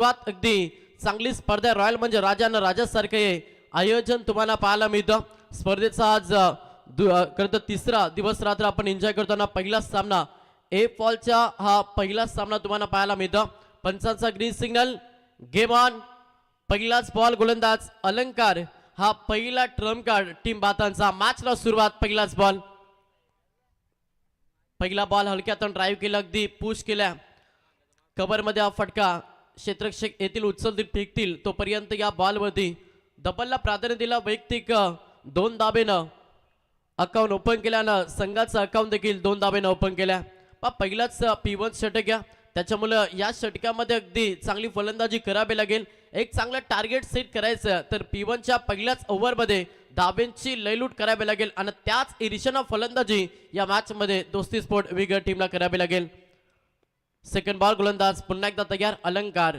सुरुवात अगदी चांगली स्पर्धा रॉयल म्हणजे राजानं राजासारखे आयोजन तुम्हाला पाहायला मिळतं. स्पर्धेचा आज खरं तर तिसरा दिवस रात्र आपण एन्जॉय करताना पहिला सामना ए फॉलचा हा पहिला सामना तुम्हाला पाहायला मिळतो. पंचांचा ग्रीन सिग्नल, गेम ऑन. पहिलाच बॉल गोलंदाज अलंकार हा पहिला ट्रम्प कार्ड टीम बातांचा. मॅचला सुरुवात. पहिलाच बॉल, पहिला बॉल हलक्यातून ड्राईव्ह केला, अगदी पुश केल्या. कव्हर मध्ये हा फटका क्षेत्ररक्षक येतील उचलतील फेकतील तोपर्यंत या बॉलवरती डबलला प्राधान्य दिला. वैयक्तिक 2 धाबेनं अकाउंट ओपन केल्यानं संघाचं अकाउंट देखील 2 धाबेनं ओपन केल्या. पहिलाच P1 षटक घ्या, त्याच्यामुळे या षटकामध्ये अगदी चांगली फलंदाजी करावी लागेल. एक चांगलं टार्गेट सेट करायचं तर P1च्या पहिल्याच ओव्हरमध्ये धाब्यांची लयलूट करावी लागेल आणि त्याच इरिशना फलंदाजी या मॅच मध्ये दोस्ती स्पोर्ट विगर टीमला करावी लागेल. सेकंड बॉल गोलंदाज पुन्हा एकदा तयार. अलंकार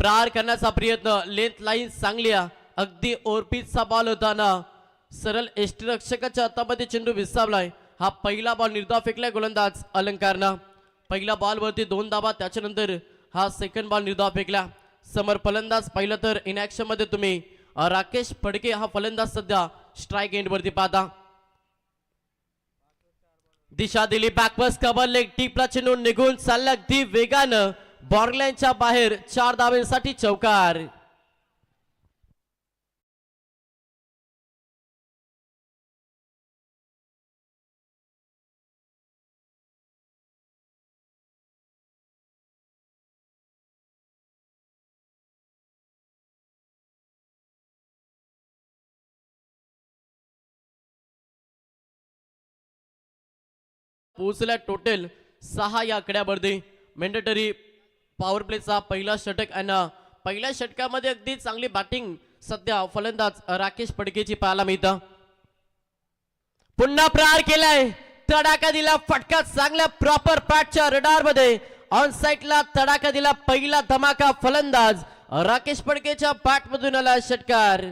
प्रहार करण्याचा प्रयत्न, लेंथ लाईन चांगली, अगदी ओरपीचा बॉल होताना सरळ यष्टीरक्षकाच्या हातामध्ये चेंडू विसावलाय. हा पहिला बॉल निर्धाव फेकलाय गोलंदाज अलंकारनं. पहिल्या बॉलवरती 2 धाबा, त्याच्यानंतर हा सेकंड बॉल निर्धाव फेकला. समोर फलंदाज पाहिलं तर इन ऍक्शन मध्ये तुम्ही राकेश फडके हा फलंदाज सध्या स्ट्राईक एंड वरती पाहता. दिशा दिली, बॅकवर्स कव्हर, लेग टीपला चेंडू निघून चालला अगदी वेगानं बॉर्डलाईनच्या बाहेर. 4 धाब्यांसाठी चौकार. पोहोचल्या टोटल 6 या आकड्यावरती. मेंडेटरी पॉवर प्लेचा पहिला षटक आणि पहिल्या षटकामध्ये अगदी चांगली बॅटिंग सध्या फलंदाज राकेश फडकेची पाहायला मिळतं. पुन्हा प्रहार केलाय, तडाखा दिला, फटका चांगल्या प्रॉपर पॅटच्या रडार मध्ये ऑन साइडला तडाखा दिला. पहिला धमाका फलंदाज राकेश फडकेच्या बॅट मधून आला षटकार.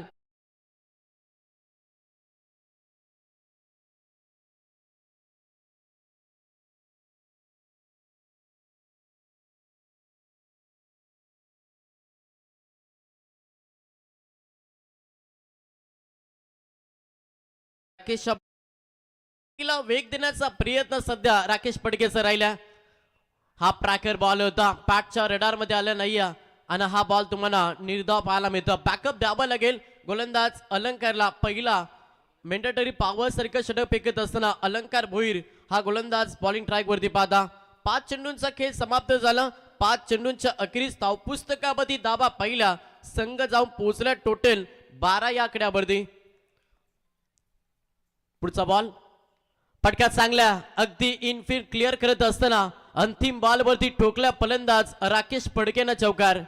वेग देण्याचा प्रयत्न सध्या राकेश फडकेचा राहिला. हा प्रॅकर बॉल होता, पॅटच्या रडार मध्ये आला नाही आणि हा बॉल तुम्हाला निर्धाव पाहायला मिळतो. बॅकअप द्यावं लागेल गोलंदाज अलंकारला. पहिला मेंडेटरी पॉवर सारखं षटक फेकत असताना अलंकार भोईर हा गोलंदाज बॉलिंग ट्रॅक वरती पाहता. 5 चेंडूंचा खेळ समाप्त झाला. 5 चेंडूंच्या अखेरीस धावपुस्तकामध्ये दाबा पहिला संघ जाऊन पोहोचला टोटल 12 या आकड्यावरती. पुढचा बॉल फटका चांगला, अगदी इनफिल्ड क्लिअर करत असताना अंतिम बॉल वरती ठोकला फलंदाज राकेश फडकेनं चौकार.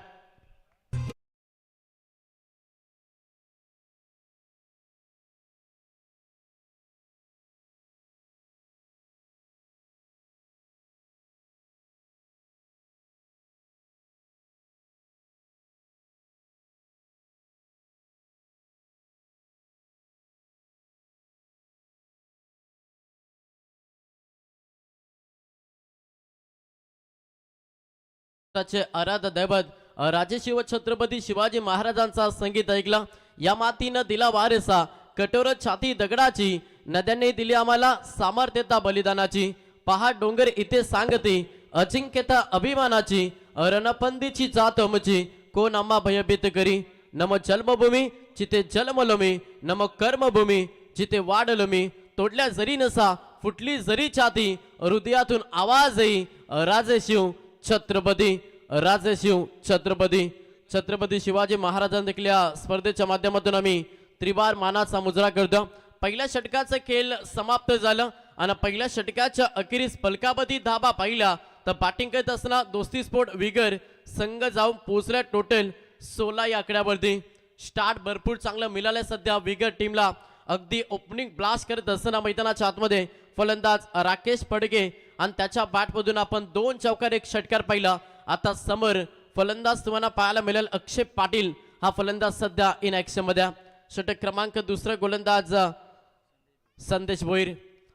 आराध दैवत राजशिव छत्रपती शिवाजी महाराजांचा संगीत ऐकला. या मातीनं दिला वारसा कठोर छाती दगडाची, नद्यांनी दिली आम्हाला सामर्थ्यता बलिदानाची. पहा डोंगर इथे सांगते अजिंक्यता अभिमानाची, रणपंदीची जात आमची कोण आम्हा भयभीत करी. नम जन्मभूमी जिथे जन्मलो मी, नम कर्मभूमी जिथे वाढलो मी. तोडल्या जरी नसा फुटली जरी छाती, हृदयातून आवाज येई राजशिव छत्रपती. राजशिव छत्रपती. छत्रपती शिवाजी महाराजांनी देखील या स्पर्धेच्या माध्यमातून आम्ही त्रिवार मानाचा मुजरा करतो. पहिल्या षटकाचा खेळ समाप्त झालं आणि पहिल्या षटकाच्या अखेरीस फलकापती धाबा पाहिला तर बॅटिंग करत असताना दोस्ती स्पोर्ट विगर संघ जाऊन पोहोचल्या टोटल 16 या आकड्यावरती. स्टार्ट भरपूर चांगलं मिळालंय सध्या विगर टीमला. अगदी ओपनिंग ब्लास्ट करत असताना मैदानाच्या आतमध्ये फलंदाज राकेश फडके आणि त्याच्या बॅटमधून आपण 2 चौकार 1 षटकार पाहिला. आता समोर फलंदाज तुम्हाला पाहायला मिळेल अक्षय पाटील हा फलंदाज सध्या इन ऍक्शन मध्ये. षटक क्रमांक 2 गोलंदाज संदेश भोईर.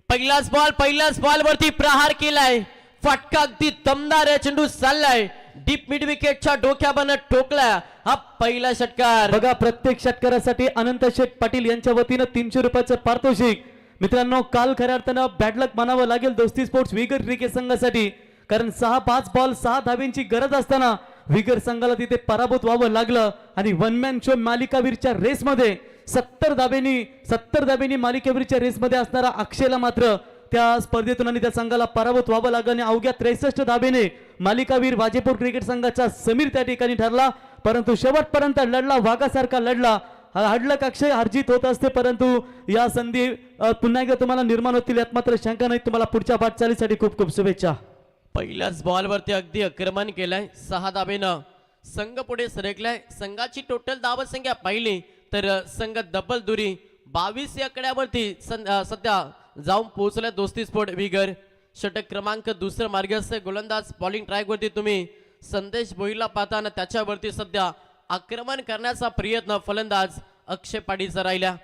पहिलाच बॉल वरती प्रहार केलाय, फटका अगदी दमदार चेंडू चाललाय डीप मिड विकेटच्या डोक्याबन ठोकला हा पहिला षटकार. बघा प्रत्येक षटकारासाठी अनंत शेठ पाटील यांच्या वतीनं 300 रुपयाचं पारितोषिक. मित्रांनो काल खऱ्या अर्थानं बॅड लक मानावं लागेल दोस्ती स्पोर्ट्स विगर क्रिकेट संघासाठी, कारण 6-5 बॉल 6 धाब्यांची गरज असताना विगर संघाला तिथे पराभूत व्हावं लागलं आणि वन मॅन शो मालिकावीरच्या रेसमध्ये 70 धाब्यांनी मालिकावीरच्या रेसमध्ये असणारा अक्षयला मात्र त्या स्पर्धेतून आणि त्या संघाला पराभूत व्हावं लागलं आणि अवघ्या 63 धाब्याने मालिकावीर वाजेपूर क्रिकेट संघाचा समीर त्या ठिकाणी ठरला. परंतु शेवटपर्यंत लढला, वाघासारखा लढला. हडलक अक्षय अर्जित होत असते, परंतु या संधी पुन्हा एकदा तुम्हाला निर्माण होतील यात मात्र शंका नाही. तुम्हाला पुढच्या वाटचालीसाठी खूप खूप शुभेच्छा. पहिल्याच बॉलवरती अगदी आक्रमण केलंय, 6 धाबेनं संघ पुढे सरकलाय. संघाची टोटल धाव संख्या पाहिली तर संघ डबल दुरी 22 या आकड्यावरती सध्या जाऊन पोहोचलाय दोस्ती स्पोर्ट विगर. षटक क्रमांक दुसरं मार्गस्थ गोलंदाज बॉलिंग ट्रॅक वरती तुम्ही संदेश भोईरला पाहताना त्याच्यावरती सध्या आक्रमण करण्याचा प्रयत्न फलंदाज अक्षय पाटीलचा राहिला.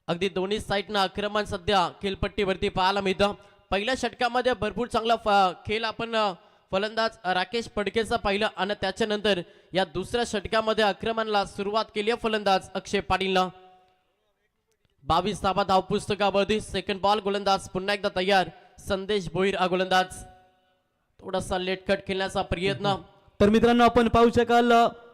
अगदी दोन्ही साईडनं आक्रमण सध्या खेळपट्टीवरती पाहायला मिळतं. पहिल्या षटकामध्ये भरपूर चांगला खेळ आपण फलंदाज राकेश पडकेचा पाहिला आणि त्याच्यानंतर या दुसऱ्या षटकामध्ये आक्रमणाला सुरुवात केली आहे फलंदाज अक्षय पाटीलनं. 22 धावा धावपुस्तकावरती. सेकंड बॉल गोलंदाज पुन्हा एकदा तयार, संदेश भोईर गोलंदाज. थोडासा लेटकट खेळण्याचा प्रयत्न. तर मित्रांनो आपण पाहू शकाल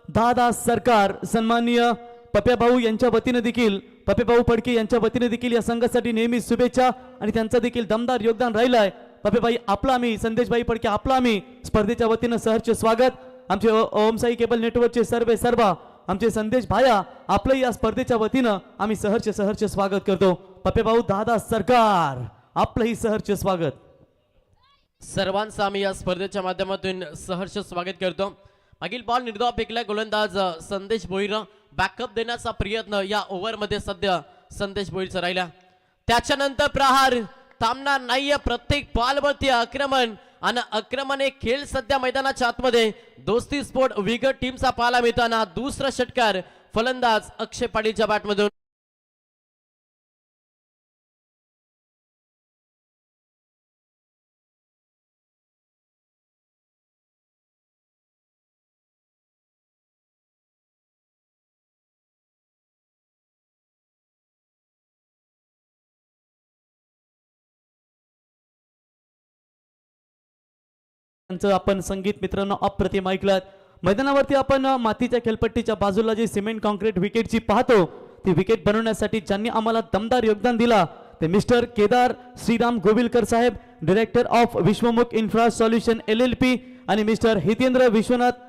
दादा सरकार सन्माननीय पप्या भाऊ यांच्या वतीने देखील, पप्या भाऊ फडके यांच्या वतीने देखील या संघासाठी नेहमी शुभेच्छा आणि त्यांचं देखील दमदार योगदान राहिलं आहे. पप्याबाई आपला आम्ही, संदेशबाई फडके आपला आम्ही स्पर्धेच्या वतीनं सहर्ष स्वागत. आमचे ओमसाई केबल नेटवर्कचे सर्व आमचे संदेश भाया आपलं या स्पर्धेच्या वतीनं आम्ही सहर्ष स्वागत करतो. पप्या भाऊ दादा सरकार आपलंही सहर्ष स्वागत. सर्वांचं आम्ही या स्पर्धेच्या माध्यमातून सहर्ष स्वागत करतो. मागील बॉल निर्धाव फेकला गोलंदाज संदेश भोईर. बॅकअप देण्याचा प्रयत्न या ओव्हरमध्ये सध्या संदेश भोईरचा राहिला. त्याच्यानंतर प्रहार थांबणार नाहीये. प्रत्येक बॉलवरती आक्रमण आणि आक्रमण एक खेळ सध्या मैदानाच्या आतमध्ये दोस्ती स्पोर्ट विगर टीमचा पाहायला मिळताना दुसरा षटकार फलंदाज अक्षय पाटीलच्या बॅटमधून. आपण संगीत मित्रांनो अप्रतिम ऐकलं. मैदानावरती आपण मातीच्या खेळपट्टीच्या बाजूला जी सिमेंट कॉन्क्रीट विकेटची पाहतो ती विकेट बनवण्यासाठी ज्यांनी आम्हाला दमदार योगदान दिला ते मिस्टर केदार श्रीराम गोविलकर साहेब, director of Vishwamukh infra solution LLP आणि mister Hitendra Vishwanath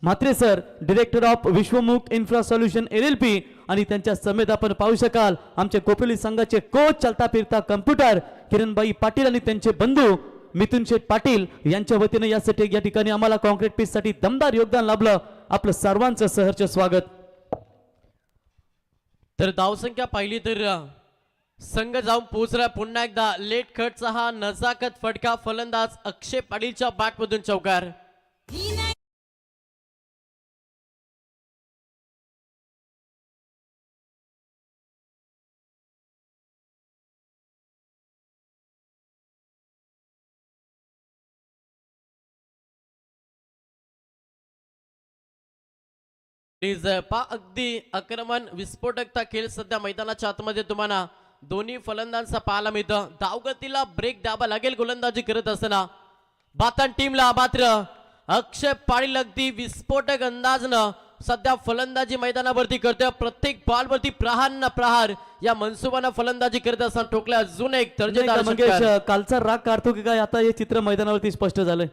Mhatre sir, director of Vishwamukh infra solution LLP आणि त्यांच्या समेत आपण पाहू शकाल आमचे कोपिली संघाचे कोच चालता फिरता कम्प्युटर किरणबाई पाटील आणि त्यांचे बंधू मिथुन शेठ पाटील यांच्या वतीने यासाठी या ठिकाणी आम्हाला कॉन्क्रीट पीस साठी दमदार योगदान लाभलं. आपलं सर्वांचं सहर्ष स्वागत. तर धावसंख्या पाहिली तर संघ जाऊन पोहोचला. पुन्हा एकदा लेट कटचा हा नजाकत फटका फलंदाज अक्षय पाटीलच्या बॅटमधून चौकार. अगदी आक्रमण विस्फोटकता खेळ सध्या मैदानाच्या आतमध्ये तुम्हाला दोन्ही फलंदाजांचा पाहायला मिळतं. धावगतीला ब्रेक द्यावा लागेल गोलंदाजी करत असताना. बातन टीमला मात्र अक्षय पाटील अगदी विस्फोटक अंदाजनं सध्या फलंदाजी मैदानावरती करतोय. प्रत्येक बॉलवरती प्रहार न प्रहार या मनसुबानं फलंदाजी करत असताना ठोकला अजून एक दर्जेदार. कालचा राग काढतो की काय आता हे चित्र मैदानावरती स्पष्ट झालंय.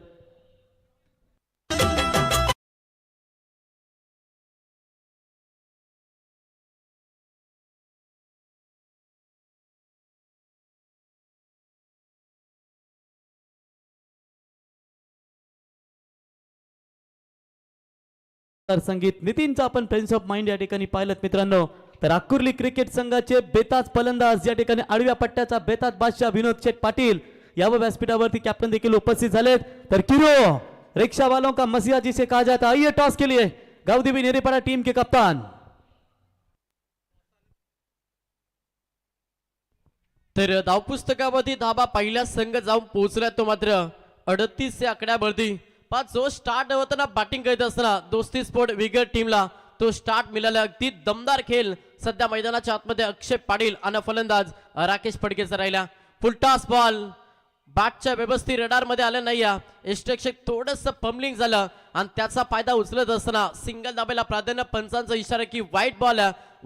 संगीत नितीनचा आपण फ्रेंड्स ऑफ माइंड या ठिकाणी पाहिलं मित्रांनो. तर आकुर्ली क्रिकेट संघाचे बेताज फलंदाज या ठिकाणी आडव्या पट्ट्याचा बेताज बादशाह विनोद शेठ पाटील या व्यासपीठावरती कॅप्टन देखील उपस्थित झालेत. तर किरो रिक्शा वालों का मसीहा जिसे कहा जाता है, आइए टॉस के लिए गावदेवी नेरेपाड़ा टीम के कप्तान. तर धावपुस्तकावरती धाबा पहिला संघ जाऊन पोहोचला तो मात्र 38 या आकड्यावरती. पण जो स्टार्ट होताना बॅटिंग करीत असताना दोस्ती स्पोर्ट विगर टीमला तो स्टार्ट मिळाला. अगदी दमदार खेळ सध्या मैदानाच्या आतमध्ये अक्षय पाटील आणि फलंदाज राकेश फडकेचा राहिला. फुलटॉस बॉल बॅटच्या व्यवस्थित रडार मध्ये आलं नाही. यष्टरक्षक थोडस पम्बलिंग झालं आणि त्याचा फायदा उचलत असताना सिंगल दाब्याला प्राधान्य. पंचांचा इशारा की व्हाईट बॉल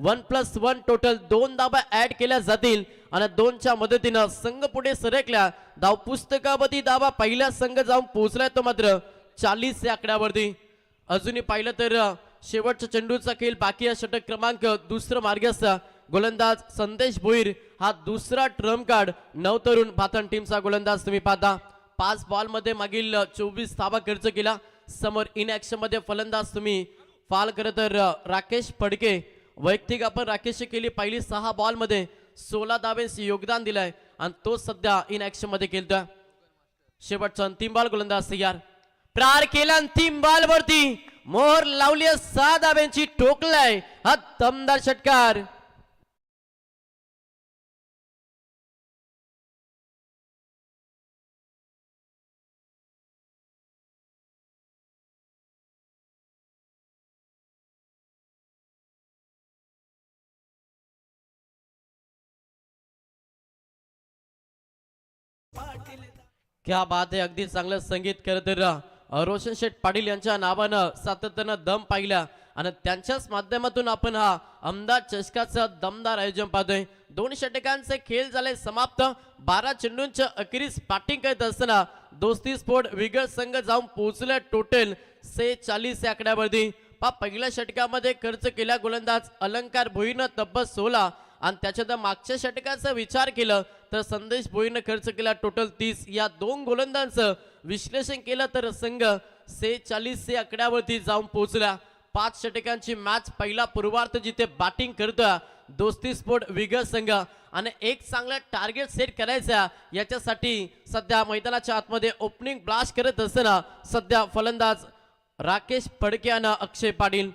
1+1 टोटल 2 धाबा ऍड केल्या जातील आणि 2च्या मदतीनं संघ पुढे सरकल्या. धाव पुस्तकावरती धाबा पहिला संघ जाऊन पोहोचलाय तो मात्र 40 या आकड्यावरती. अजूनही पाहिलं तर शेवटच्या चेंडूचा खेळ बाकी आहे. षटक क्रमांक दुसरं मार्गस्थ गोलंदाज संदेश भोईर हा दुसरा ट्रम्प कार्ड. नवतरुण भातन टीमचा गोलंदाज तुम्ही पाहता. 5 बॉल मध्ये मागील 24 धावा खर्च केला. समोर इन ऍक्शन मध्ये फलंदाज तुम्ही फाल करत तर राकेश फडके. वैयक्तिक आपण राकेशची केली पहिली 6 बॉल मध्ये 16 धावेचे योगदान दिलंय आणि तो सध्या इन ऍक्शन मध्ये खेळतोय. शेवटचा अंतिम बॉल गोलंदाज तयार. प्रार केला अंतिम बॉल वरती मोहर लावली 6 धाव्यांची ठोकलाय हा दमदार षटकार. क्या बात आहे. अगदी चांगलं संगीत करत रोशन शेठ पाटील यांच्या नावानं सातत्यानं दम पाहिला आणि त्यांच्याच माध्यमातून आपण हा अहमदाबाद चषकाचं दमदार आयोजन पाहतोय. 2 षटकांचे खेळ झाले समाप्त. 12 चेंडूंच्या अखेरीस बॅटिंग करत असताना दोस्ती स्पोर्ट विगर संघ जाऊन पोहोचले टोटल 46 या आकड्यावरती. पहिल्या षटकामध्ये खर्च केला गोलंदाज अलंकार भोईरनं तब्बल 16 आणि त्याच्या मागच्या षटकाचा विचार केलं तर संदेश भोईरनं खर्च केला टोटल 30. या 2 गोलंदाजांचं विश्लेषण केलं तर संघ 46 या आकड्यावरती जाऊन पोहोचला. 5 षटकांची मॅच पहिला पूर्वार्ध जिथे बॅटिंग करतोय दोस्ती स्पोर्ट विगर संघ आणि एक चांगला टार्गेट सेट करायचा याच्यासाठी सध्या मैदानाच्या आतमध्ये ओपनिंग ब्लास्ट करत असताना सध्या फलंदाज राकेश फडके आणि अक्षय पाटील.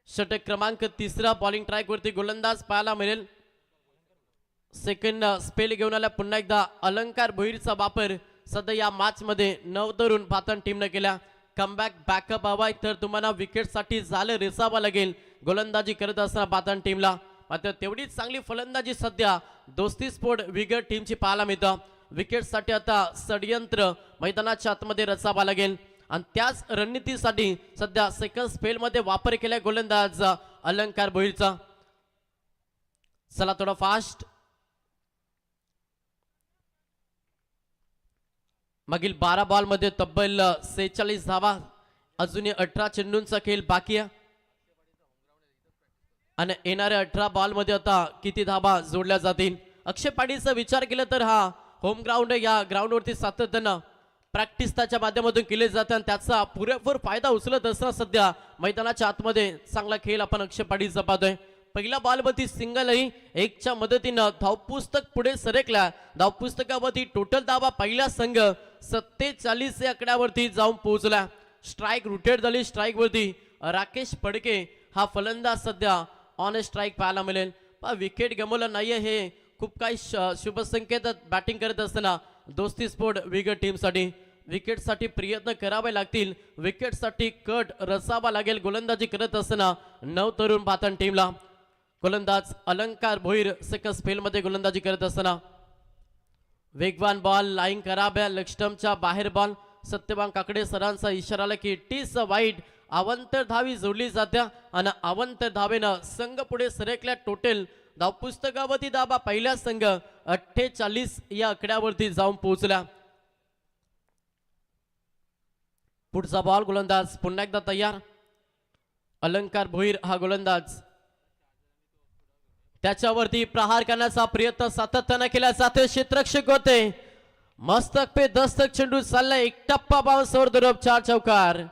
षटक क्रमांक 3 बॉलिंग ट्रॅक वरती गोलंदाज पाहायला मिळेल. सेकंड स्पेल घेऊन आला पुन्हा एकदा अलंकार भोईरचा वापर सध्या या मॅच मध्ये नवतरुण भातन टीमने केला. कमबॅक बॅकअप हवाय तर तुम्हाला विकेटसाठी झालं रेसावा लागेल गोलंदाजी करत असताना भातन टीमला. मात्र तेवढीच चांगली फलंदाजी सध्या दोस्ती स्पोर्ट विगर टीमची पाहायला मिळतं. विकेटसाठी आता षडयंत्र मैदानाच्या आतमध्ये रचावा लागेल आणि त्याच रणनीतीसाठी सध्या सेकंड स्पेल मध्ये वापर केलाय गोलंदाज अलंकार भोईरचा. चला थोडं फास्ट. मागील 12 बॉल मध्ये तब्बल 46 धावा. अजूनही 18 चेंडूंचा खेळ बाकी आहे आणि येणाऱ्या 18 बॉल मध्ये आता किती धावा जोडल्या जातील. अक्षय पाटीलचा विचार केला तर हा होम ग्राउंड या ग्राउंडवरती सातत्यानं प्रॅक्टिस त्याच्या माध्यमातून केले जाते आणि त्याचा पुरेपूर फायदा उचलत असताना सध्या मैदानाच्या आतमध्ये चांगला खेळ आपण अक्षय पाटीलचा पाहतोय. पहिल्या बॉलवरती सिंगलही 1च्या मदतीनं धावपुस्तक पुढे सरकला. धावपुस्तकावरती टोटल धावा पहिला संघ 47 या आकड्यावरती जाऊन पोहोचला. स्ट्राईक रुटेड झाली. स्ट्राईक वरती राकेश फडके हा फलंदाज सध्या ऑन स्ट्राईक पाहायला मिळेल. विकेट गमवलं नाहीये हे खूप काही शुभ संकेत बॅटिंग करत असताना दोस्ती स्पोर्ट विगर टीमसाठी. विकेटसाठी प्रयत्न करावे लागतील. विकेटसाठी कट रचावा लागेल गोलंदाजी करत असताना नवतरुण भातन टीमला. गोलंदाज अलंकार भोईर सेकंड स्पेलमध्ये गोलंदाजी करत असताना वेगवान बॉल लाईन कराव्या लक्ष्टमच्या बाहेर बॉल. सत्यवान काकडे सरांचा इशारा आला की इट इज वाईट. अवंतर धावी जोडली जात्या आणि अवंतर धावेनं संघ पुढे सरकल्या. टोटल धावपुस्तकावरती धावा पहिला संघ 48 या आकड्यावरती जाऊन पोहोचला. पुढचा बॉल गोलंदाज पुन्हा एकदा तयार. अलंकार भोईर हा गोलंदाज त्याच्यावरती प्रहार करण्याचा प्रयत्न सातत्यानं केला जातोय. क्षेत्ररक्षक होते मस्तक पे दस्तक चेंडू चाललाय. एक टप्पा बाउन्सवर दुरब 4 चौकार.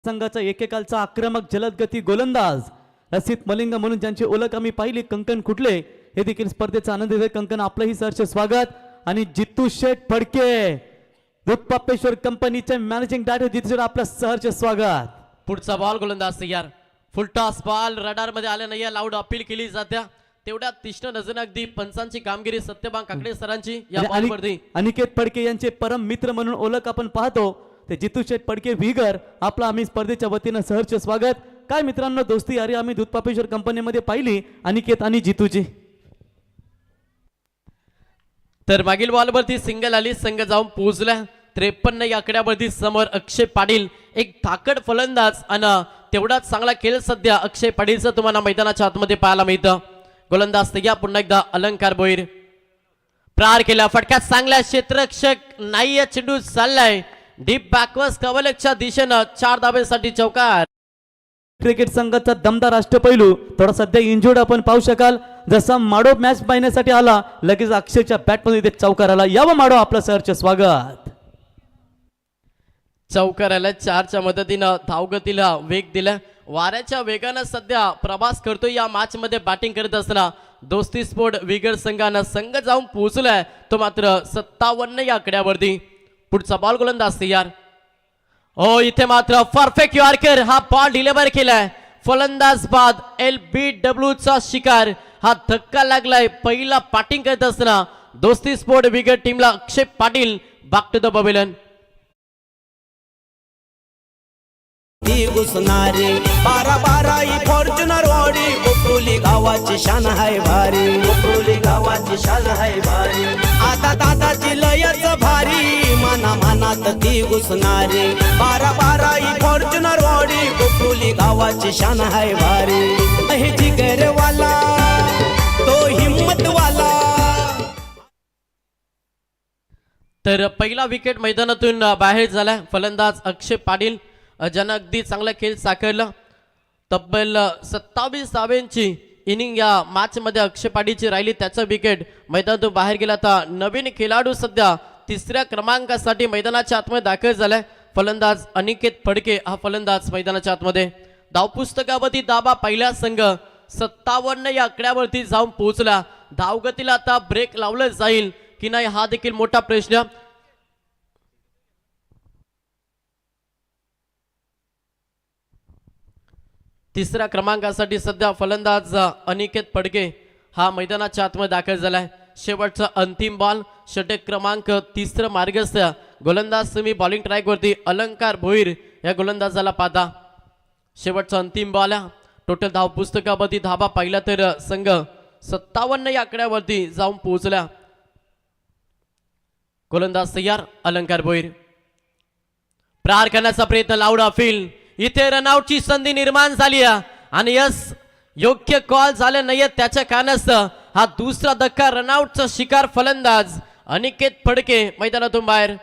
संघाचा एकेकालचा आक्रमक जलद गती गोलंदाज रसित मलिंग म्हणून ज्यांची ओळख आम्ही पाहिली कंकण कुठले हे देखील स्पर्धेचा आनंद घेत. कंकण आपलंही सहर्ष स्वागत. आणि जितू शेठ फडके दुधपापेश्वर कंपनीचे मॅनेजिंग डायरेक्टर जितू शेठ आपलं सहर्ष स्वागत. पुढचा बॉल गोलंदाज तयार. फुलटॉस बॉल रडार मध्ये आल्या नाही, लाऊड अपील केली जात्या. तेवढ्या तीक्ष्ण नजरेने अगदी पंचांची कामगिरी सत्यभान काकडे सरांची या बॉलवरती. अनिकेत फडके यांचे परम मित्र म्हणून ओळख आपण पाहतो ते जितू शेठ फडके विगर. आपला आम्ही स्पर्धेच्या वतीनं सहर्ष स्वागत. काय मित्रांनो, दोस्ती यारी आम्ही दूध पापेश्वर कंपनीमध्ये पाहिली अनिकेत आणि जितूची. तर मागील बॉलवरती सिंगल आली, संघ जाऊन पोहोचला 53 या आकड्यावरती. समोर अक्षय पाटील एक धाकड फलंदाज आणि तेवढाच चांगला खेळ सध्या अक्षय पाटीलचं तुम्हाला मैदानाच्या आतमध्ये पाहायला मिळतं. गोलंदाज तयार पुन्हा एकदा अलंकार भोईर. प्रहार केला, फटका चांगला, क्षेत्ररक्षक नाही, चेंडू चाललाय डीप बॅकवर्स कवलकच्या दिशेनं 4 धाब्यासाठी चौकार. क्रिकेट संघाचा दमदार अष्टपैलू थोडा सध्या इंजुर्ड आपण पाहू शकाल. जसा माडो मॅच पाहण्यासाठी आला लगेच अक्षयच्या बॅटमध्ये ते चौकार आला. यावं माडो, आपलं सहर्ष स्वागत. चौकाराला 4च्या मदतीनं धावगतीला वेग दिला. वाऱ्याच्या वेगानं सध्या प्रवास करतोय या मॅच मध्ये. बॅटिंग करत असताना दोस्ती स्पोर्ट विगर संघानं संघ जाऊन पोहोचलाय तो मात्र 57 या आकड्यावरती. पुढचा बॉल गोलंदाज तयार. हो, इथे मात्र परफेक्ट यॉर्कर हा बॉल डिलिव्हर केलाय. फलंदाज बाद LBW चा शिकार. हा धक्का लागलाय. पहिला बॅटिंग करत असताना दोस्ती स्पोर्ट विगर टीमला Akshay Patil. Back to the pavilion. ती घुसणारी 12 ही फॉर्च्युनर वाडी. कोपरोली गावाची शान हाय भारी, कोपरोली गावाची शान हाय भारी. आता दादाची लयच भारी, मना मनात ती घुसणारी 12 ही फॉर्च्युनर वाडी. कोपरोली गावाची शान हाय भारी. हे जिगरवाला तो हिम्मतवाला. तर पहिला विकेट मैदानातून बाहेर झाला. फलंदाज अक्षय पाटील ज्यानं अगदी चांगला खेळ साकारला. तब्बल 27 धाब्यांची इनिंग या मॅच मध्ये अक्षय पाटीलची राहिली. त्याचा विकेट मैदानातून बाहेर गेला. आता नवीन खेळाडू सध्या 3ऱ्या क्रमांकासाठी मैदानाच्या आतमध्ये दाखल झालाय. फलंदाज अनिकेत फडके हा फलंदाज मैदानाच्या आतमध्ये. धावपुस्तकावरती दाबा पहिला संघ 57 या आकड्यावरती जाऊन पोहोचला. धावगतीला आता ब्रेक लावलं जाईल की नाही हा देखील मोठा प्रश्न. तिसऱ्या क्रमांकासाठी सध्या फलंदाज अनिकेत फडके हा मैदानाच्या आतमध्ये दाखल झालाय. शेवटचा अंतिम बॉल षटक क्रमांक 3 मार्गस्थ गोलंदाज तुम्ही बॉलिंग ट्रॅक वरती अलंकार भोईर या गोलंदाजाला पाहता. शेवटचा अंतिम बॉल. टोटल धाव पुस्तकावरती धाबा पाहिला तर संघ 57 या आकड्यावरती जाऊन पोहोचला. गोलंदाज तयार, अलंकार भोईर. प्रहार करण्याचा प्रयत्न, लाऊड अपील. इथे रनआउटची संधी निर्माण झाली आणि यस योग्य कॉल झाले नाहीये त्याच्या कारणास्तव हा दुसरा धक्का. रनआउटचा शिकार फलंदाज अनिकेत फडके मैदानातून बाहेर.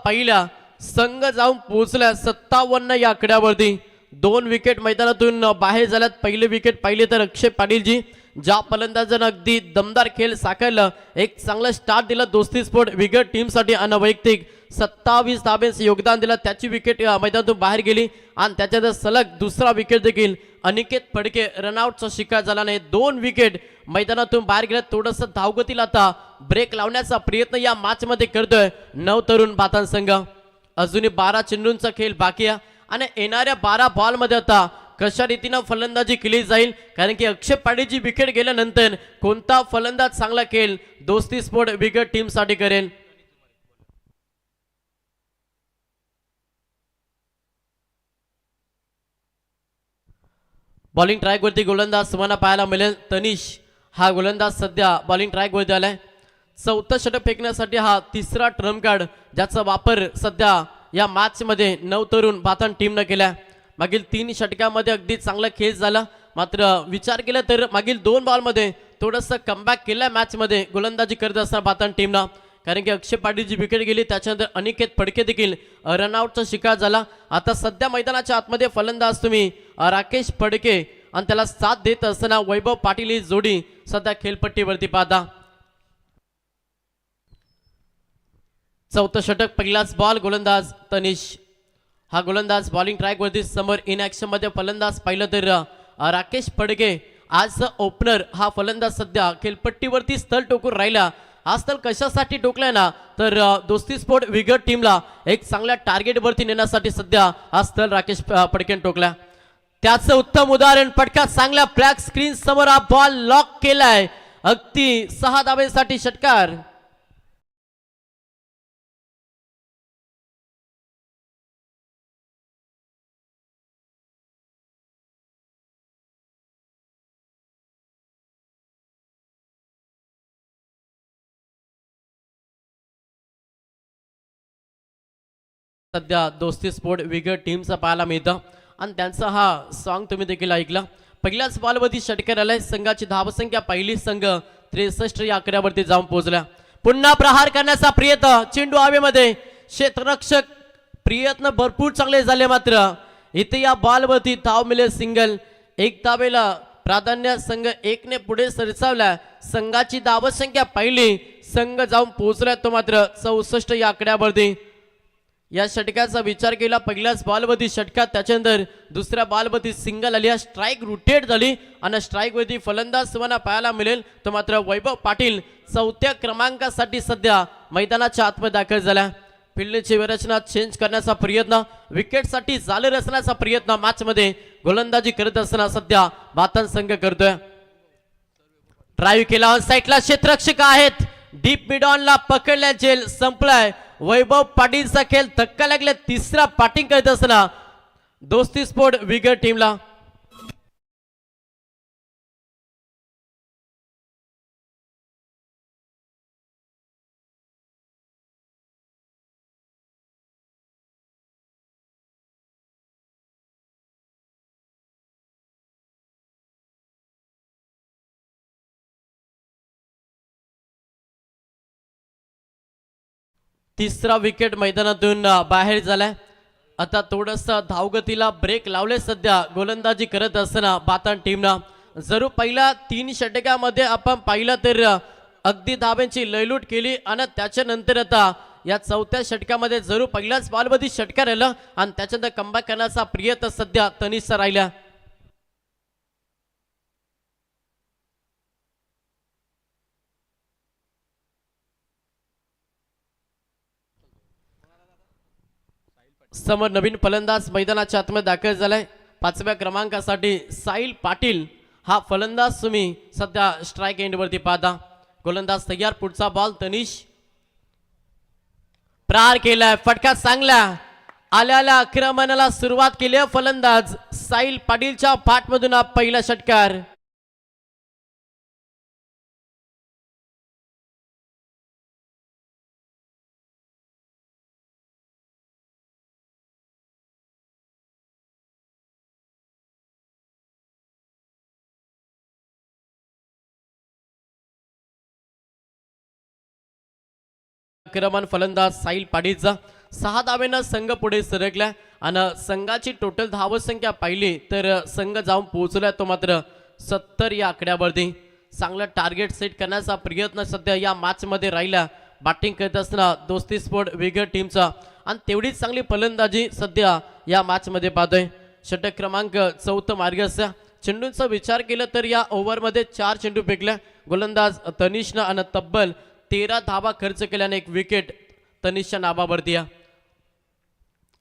पहिला संघ जाऊन पोहोचला 57 या आकड्यावरती. 2 विकेट मैदानातून बाहेर झाल्यात. पहिले विकेट पाहिले तर अक्षय पाटीलजी ज्या फलंदाजानं अगदी दमदार खेळ साकारला. एक चांगला स्टार्ट दिला दोस्ती स्पोर्ट विगर टीमसाठी आणि वैयक्तिक 27 धाब्यांचं योगदान दिलं. त्याची विकेट मैदानातून बाहेर गेली आणि त्याच्यात सलग दुसरा विकेट देखील अनिकेत फडके रनआउटचा शिकार झाला नाही. 2 विकेट मैदानातून बाहेर गेल्या. थोडंसं धावगतीला आता ब्रेक लावण्याचा प्रयत्न या मॅच मध्ये करतोय नवतरुण बातान संघ. अजूनही 12 चेंडूंचा खेळ बाकी आहे आणि येणाऱ्या 12 बॉल मध्ये आता कशा रीतीनं फलंदाजी केली जाईल, कारण की अक्षय पाटीलची विकेट गेल्यानंतर कोणता फलंदाज चांगला खेळ दोस्ती स्पोर्ट विगर टीम साठी करेल. बॉलिंग ट्रॅक वरती गोलंदाज तुम्हाला पाहायला मिळेल. तनिष हा गोलंदाज सध्या बॉलिंग ट्रॅक वरती आलाय. 4थं षटक फेकण्यासाठी हा 3रा ट्रम्प कार्ड ज्याचा वापर सध्या या मॅच मध्ये नवतरुण बातान टीमनं केला. मागील 3 षटकामध्ये अगदी चांगला खेळ झाला. मात्र विचार केला तर मागील 2 बॉल मध्ये थोडंसं कमबॅक केलं मॅच मध्ये गोलंदाजी करत असताना बातान टीमनं, कारण की अक्षय पाटीलची विकेट गेली, त्याच्यानंतर अनिकेत फडके देखील रनआउटचा शिकार झाला. आता सध्या मैदानाच्या आतमध्ये फलंदाज तुम्ही राकेश फडके आणि त्याला साथ देत असताना वैभव पाटील ही जोडी सध्या खेळपट्टीवरती पाहता. चौथं षटक, पहिलाच बॉल, गोलंदाज तनिष. हा गोलंदाज बॉलिंग ट्रॅक वरती समोर इन ऍक्शन मध्ये फलंदाज पाहिलं तर राकेश फडके आज ओपनर हा फलंदाज सध्या खेळपट्टीवरती स्थळ टोकून राहिला. हा स्थळ कशासाठी टोकलाय ना तर दोस्ती स्पोर्ट विगट टीमला एक चांगल्या टार्गेट वरती नेण्यासाठी सध्या हा स्थळ राकेश फडकेने टोकला. त्याचं उत्तम उदाहरण पटका चांगल्या ब्लॅक स्क्रीन समोर हा बॉल लॉक केलाय. अगदी 6 धावेसाठी षटकार. सध्या दोस्ती स्पोर्ट विगट टीमचा पाहायला मिळतं आणि त्यांचा हा सॉन्ग तुम्ही देखील ऐकला. पहिल्याच बॉलवरती षटकार आलाय. संघाची धावसंख्या पहिली संघ 63 या आकड्यावरती जाऊन पोहोचला. पुन्हा प्रहार करण्याचा प्रयत्न, चेंडू हवेमध्ये, क्षेत्ररक्षक प्रयत्न भरपूर चांगले झाले, मात्र इथे या बॉलवरती धाव मिळेल सिंगल. एक धावेला प्राधान्य संघ 1 ने पुढे सरसावला. संघाची धावसंख्या पहिली संघ जाऊन पोहोचला तो मात्र 64 या आकड्यावरती. या षटकाचा विचार केला, पहिल्याच बॉलवरती षटकात, त्याच्यानंतर दुसऱ्या बॉलवरती सिंगल आली, स्ट्राईक रोटेट झाली आणि स्ट्राईकवरती फलंदाज तुम्हाला पाहायला मिळेल तो मात्र वैभव पाटील 4थ्या क्रमांकासाठी सध्या मैदानाच्या आतमध्ये दाखल झाला. फिल्डची रचना चेंज करण्याचा प्रयत्न, विकेटसाठी जाळे रचण्याचा प्रयत्न मॅचमध्ये गोलंदाजी करत असताना सध्या बातन संघ करतोय. ड्राईव्ह केला, साईडला क्षेत्ररक्षक आहेत, डीप मिड ऑनला पकडल्या, जेल संपलाय. वैभव पाटीलचा खेळ धक्का लागला. तिसरा बॅटिंग करत असताना दोस्ती स्पोर्ट विगट टीमला. तिसरा विकेट मैदानातून बाहेर झालाय. आता थोडस धावगतीला ब्रेक लावले सध्या गोलंदाजी करत असताना बातन टीमना. जरूर पहिल्या 3 षटकामध्ये आपण पाहिलं तर अगदी धाब्यांची लयलूट केली आणि त्याच्यानंतर आता या 4थ्या षटकामध्ये जरूर पहिल्याच बॉलवरती षटकार आलं आणि त्याच्यानंतर कमबॅक करण्याचा प्रयत्न सध्या तनिषचा राहिला. समोर नवीन फलंदाज मैदानाच्या आतमध्ये दाखल झालाय. 5व्या क्रमांकासाठी साहिल पाटील हा फलंदाज तुम्ही सध्या स्ट्राईक एंड वरती पाहता. गोलंदाज तयार, पुढचा बॉल तनिष. प्रहार केलाय, फटका चांगला आल्याला आक्रमणाला सुरुवात केली फलंदाज साहिल पाटीलच्या पाठमधून हा पहिला षटकार. आक्रमण फलंदाज साहिल पाटीलचा. 6 धावेनं संघ पुढे सरकला आणि संघाची टोटल धावसंख्या पाहिली तर संघ जाऊन पोहोचला तो मात्र 70 या आकड्यावरती. चांगला टार्गेट सेट करण्याचा प्रयत्न सध्या या मॅच मध्ये राहिला बॅटिंग करत असताना दोस्ती स्पोर्ट विगट टीमचा आणि तेवढीच चांगली फलंदाजी सध्या या मॅच मध्ये पाहतोय. षटक क्रमांक 4 मार्गस्थ. चेंडूंचा विचार केला तर या ओव्हरमध्ये 4 चेंडू फेकल्या गोलंदाज तनिषनं आणि तब्बल 13 धावा खर्च केल्याने एक विकेट तनिषच्या नावावरती.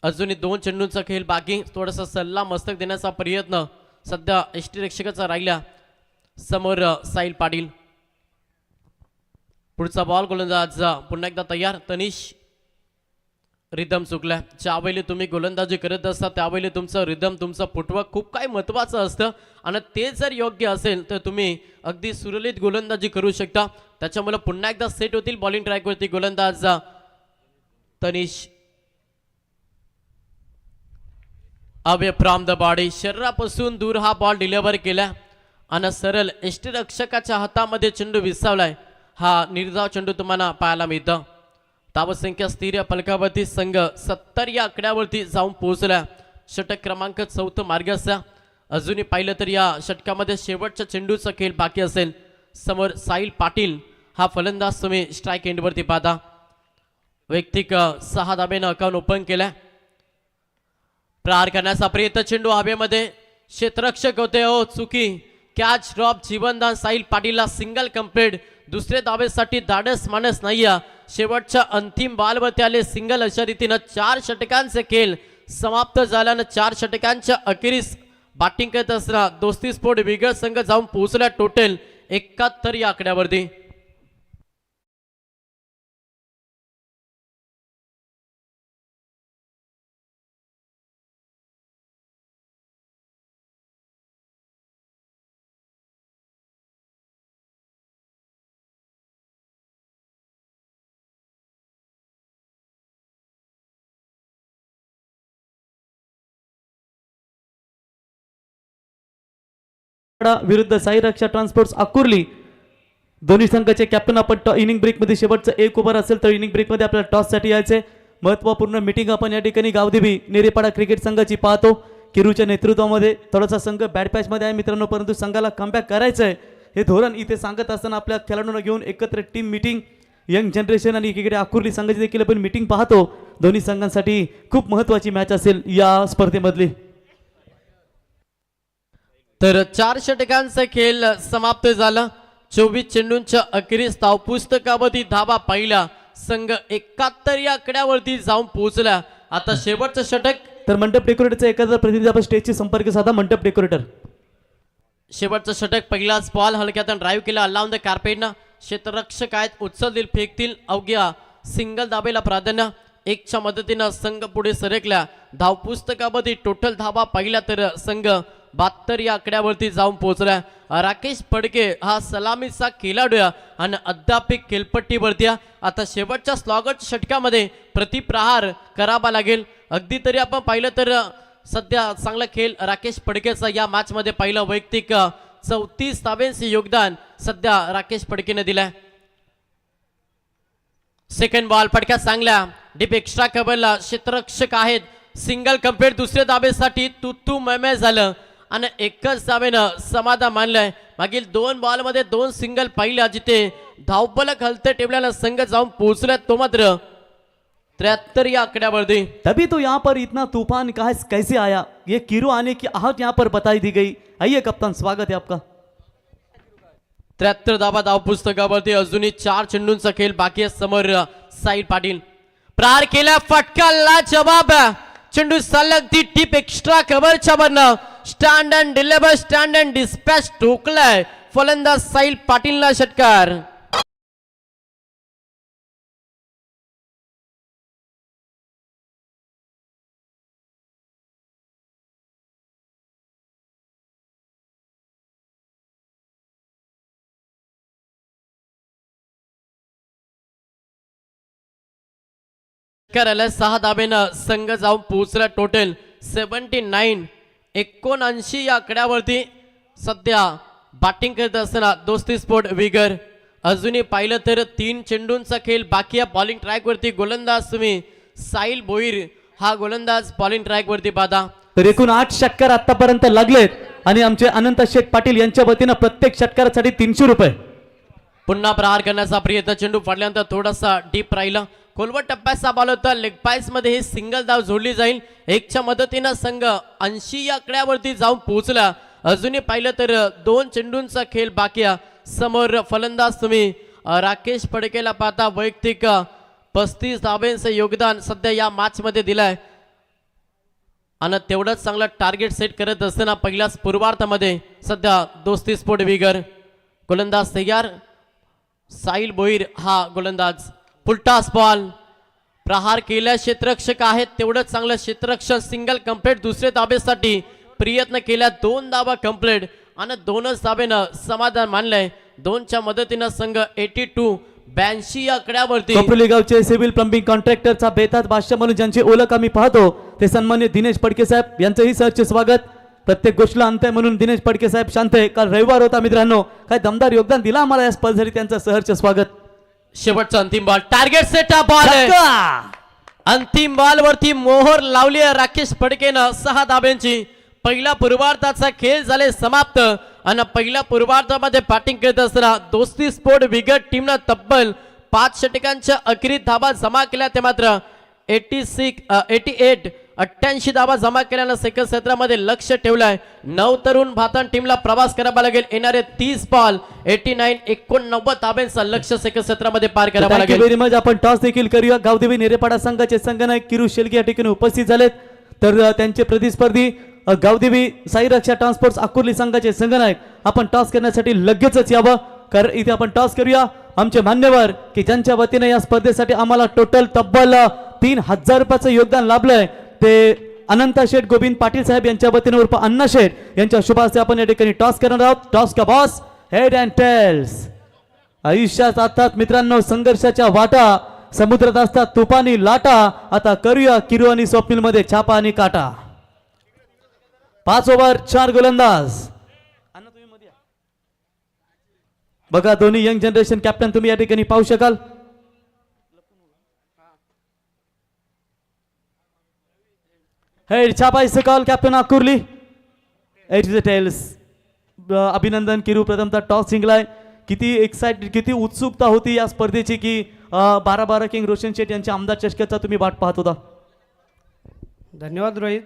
अजूनही 2 चेंडूंचा खेळ बाकी. थोडासा सल्ला मस्तक देण्याचा प्रयत्न सध्या यष्टीरक्षकाचा राहिला. समोर साहिल पाटील. पुढचा बॉल, गोलंदाज पुन्हा एकदा तयार, तनिष. रिदम चुकला. ज्यावेळी तुम्ही गोलंदाजी करत असता त्यावेळी तुमचं रिदम, तुमचं फुटवर्क खूप काही महत्त्वाचं असतं आणि ते जर योग्य असेल तर तुम्ही अगदी सुरळीत गोलंदाजी करू शकता. त्याच्यामुळे पुन्हा एकदा सेट होतील बॉलिंग ट्रॅकवरती गोलंदाज Tanish. Away from the body, शरीरापासून दूर हा बॉल डिलिव्हर केला आणि सरळ यष्टीरक्षकाच्या हातामध्ये चेंडू विसावलाय. हा निर्धाव चेंडू तुम्हाला पाहायला मिळतं. धावसंख्या स्थिर फलकावरती संघ 70 या आकड्यावरती जाऊन पोहोचला. षटक क्रमांक 4 मार्ग असा. अजूनही पाहिलं तर या षटकामध्ये शेवटच्या चेंडूचा खेळ बाकी असेल. समोर साहिल पाटील हा फलंदाज तुम्ही स्ट्राईक एंडवरती पाहता. वैयक्तिक 6 धाब्यानं अकाउंट ओपन केलाय. प्रहार करण्याचा प्रयत्न, चेंडू हवेमध्ये, क्षेत्ररक्षक होते हो चुकी. कॅच ड्रॉप, जीवनदान साहिल पाटीलला सिंगल कंप्लीट. दुसऱ्या धाबेसाठी धाडस माणस नाही. शेवटच्या अंतिम बॉलवरती आले सिंगल. अशा रीतीनं 4 षटकांचे खेळ समाप्त झाल्यानं 4 षटकांच्या अखेरीस बॅटिंग करत असताना दोस्ती स्पोर्ट विगर संघ जाऊन पोहोचला टोटल 71 या आकड्यावरती. विरुद्ध साई रक्षा ट्रान्सपोर्ट्स आकुर्ली. दोन्ही संघाचे कॅप्टन आपण इनिंग ब्रेक मध्ये शेवटचं 1 ओव्हर असेल तर इनिंग ब्रेक मध्ये आपल्याला टॉस साठी यायचे. महत्वपूर्ण मीटिंग आपण या ठिकाणी गावदेवी नेरेपाडा क्रिकेट संघाची पाहतो. किरूच्या नेतृत्वामध्ये थोडासा संघ बॅड पॅच मध्ये आहे मित्रांनो, परंतु संघाला कमबॅक करायचं आहे हे धोरण इथे सांगत असताना आपल्या खेळाडूंना घेऊन एकत्र टीम मीटिंग यंग जनरेशन आणि इकडे आकुर्ली संघाची देखील आपण मीटिंग पाहतो. दोन्ही संघांसाठी खूप महत्वाची मॅच असेल या स्पर्धेमधली. तर 4 षटकांचा खेळ समाप्त झाला. 24 चेंडूंच्या अखेरीस धावपुस्तकावरती धावा पाहिला. संघ 71 या आकड्यावरती जाऊन पोहोचला. आता शेवटचं षटक. तर मंडप डेकोरेटरचा एखादा प्रतिनिधी आपण स्टेजशी संपर्क साधा. मंडप डेकोरेटर. शेवटचं षटक, पहिलाच बॉल हलक्यातून ड्राईव्ह केला अलाउन द कार्पेटनं. क्षेत्ररक्षक आहेत, उचलतील फेकतील, अवघ्या सिंगल दाबेला प्राधान्य. 1च्या मदतीनं संघ पुढे सरकला. धावपुस्तकामध्ये टोटल धावा पाहिला तर संघ 72 या आकड्यावरती जाऊन पोहोचला. राकेश फडके हा सलामीचा खेळाडू आणि अद्याप खेळपट्टीवरती. आता शेवटच्या स्लॉगट षटकामध्ये प्रतिप्रहार करावा लागेल. अगदी तरी आपण पाहिलं तर सध्या चांगला खेळ राकेश फडकेचा या मॅच मध्ये पाहिलं. वैयक्तिक 34 धाब्यांचे योगदान सध्या राकेश फडकेने दिलाय. सेकंड बॉल फटका चांगला डीप एक्स्ट्रा कव्हरला. क्षेत्ररक्षक आहेत, सिंगल कंप्लीट. दुसऱ्या धाबेसाठी तू मैमे झालं आणि एकच धाबेनं समाधान मानलंय. मागील 2 बॉलमध्ये 2 सिंगल पाहिल्या जिथे धावफलक हलते टेबलाला संघ जाऊन पोहोचला. तो मात्र 73 या आकड्यावरती. तभी तो यहाँ पर इतना तूफान कैसे आया, ये कीरू आने की आहट यहाँ पर बताई दी गई. आइए कप्तान, स्वागत है आपका. 73 धाबा धाव पुस्तकावरती. अजूनही 4 चेंडूंचा खेळ बाकी आहे. समोर साहिल पाटील प्रहार केला, फटकाला जवाब. चेंडू सलग ती टीप एक्स्ट्रा कव्हरच्या वरनं stand and deliver, stand and dispatch ठोकलाय फलंदाज साहिल पाटीलला षटकार. करायला 6 धाब्यानं संघ जाऊन पोहोचला. टोटल 79. 79 या आकड्यावरती सध्या बॅटिंग करत असताना दोस्ती स्पोर्ट विगर. अजूनही पाहिलं तर 3 चेंडूंचा खेळ बाकी आहे. बॉलिंग ट्रॅक वरती गोलंदाज तुम्ही साहिल भोईर हा गोलंदाज बॉलिंग ट्रॅक वरती पाहता. तर एकूण 8 षटकार आतापर्यंत लागलेत आणि आमचे अनंत शेठ पाटील यांच्या वतीनं प्रत्येक षटकारासाठी 300 रुपये. पुन्हा प्रहार करण्याचा प्रयत्न, चेंडू पडल्यानंतर थोडासा डीप राहिला. खोलवर टप्प्याचा बॉल होता. लेग पायस मध्ये हे सिंगल धाव जोडली जाईल. 1च्या मदतीनं संघ 80 या आकड्यावरती जाऊन पोहोचला. अजूनही पाहिलं तर 2 चेंडूंचा खेळ बाकी आहे. समोर फलंदाज तुम्ही राकेश फडकेला पाहता. वैयक्तिक 35 धाब्यांचं योगदान सध्या या मॅच मध्ये दिलाय आणि तेवढंच चांगलं टार्गेट सेट करत असताना पहिल्याच पूर्वार्धामध्ये सध्या दोस्ती स्पोर्ट विगर. गोलंदाज तयार, साहिल भोईर हा गोलंदाज. फुलटॉस बॉल प्रहार केल्या. क्षेत्ररक्षक आहेत, तेवढंच चांगलं क्षेत्ररक्षक. Single complete. दुसऱ्या धाबेसाठी प्रयत्न केल्या. 2 धाबा कंप्लीट आणि 2च धाबेनं समाधान मानलंय. 2च्या मदतीनं संघ 82 या आकड्यावरती. कोपरोली गावचे सिव्हिल प्लंबिंग कॉन्ट्रॅक्टरचा बेतात बादशाह म्हणून ज्यांची ओळख आम्ही पाहतो ते सन्मान्य दिनेश फडके साहेब यांचंही सहर्ष स्वागत. प्रत्येक गोष्टीला अंत आहे म्हणून दिनेश फडके साहेब शांत आहे. काल रविवार होता मित्रांनो, काय दमदार योगदान दिला आम्हाला या स्पर्धेसाठी, त्यांचं सहर्ष स्वागत. शेवटचा अंतिम बॉल, टार्गेट सेट बॉल आहे. छक्का! अंतिम बॉल वरती मोहर लावली आहे राकेश फडकेनं 6 धाब्यांची. पहिल्या पूर्वार्धाचा खेळ झाले समाप्त आणि पहिल्या पूर्वार्धामध्ये बॅटिंग करत असताना दोस्ती स्पोर्ट विगत टीमनं तब्बल 5 षटकांच्या अखेरीत धाबा जमा केल्या. ते मात्र 88 धाबा जमा केल्यानं सेकंड क्षेत्रामध्ये लक्ष ठेवलंय. 9 तरुण भारतीय टीमला प्रवास करावा लागेल. येणारे 30 बॉल 89 धाब्यांचा लक्ष सेकंड क्षेत्रामध्ये पार करावा थँक्यू लागेल. Very much. आपण टॉस देखील करूया. गावदेवी नेरेपाडा संघाचे संघनायक किरू शेलगे या ठिकाणी उपस्थित झालेत. तर त्यांचे प्रतिस्पर्धी गावदेवी साई रक्षा ट्रान्सपोर्ट अकोर्ली संघाचे संघनायक आपण टॉस करण्यासाठी लगेचच यावं. कारण इथे आपण टॉस करूया. आमचे मान्यवर की ज्यांच्या वतीने या स्पर्धेसाठी आम्हाला टोटल तब्बल 3000 रुपयाचं योगदान लाभलंय ते अनंत शेठ गोविंद पाटील साहेब यांच्या वतीने उर्फ अण्णा शेठ यांच्या शुभ हस्ते आपण या ठिकाणी टॉस करणार आहोत. टॉस का बॉस, हेड अँड टेल्स. आयुष्यात असतात मित्रांनो संघर्षाच्या वाटा, समुद्रात असतात तुफानी लाटा. आता करूया किरू आणि स्वप्नील मध्ये छापा आणि काटा. 5 ओव्हर 4 गोलंदाज. बघा दोन्ही यंग जनरेशन कॅप्टन तुम्ही या ठिकाणी पाहू शकाल. हेड छापा is call captain Akurli. It is tails. अभिनंदन किरू, प्रथमतः टॉस जिंकलाय. किती एक्साइटेड, किती उत्सुकता होती या स्पर्धेची की 12 किंग रोशन शेठ यांच्या आमदार चषकाचा तुम्ही वाट पाहत होता. धन्यवाद रोहित.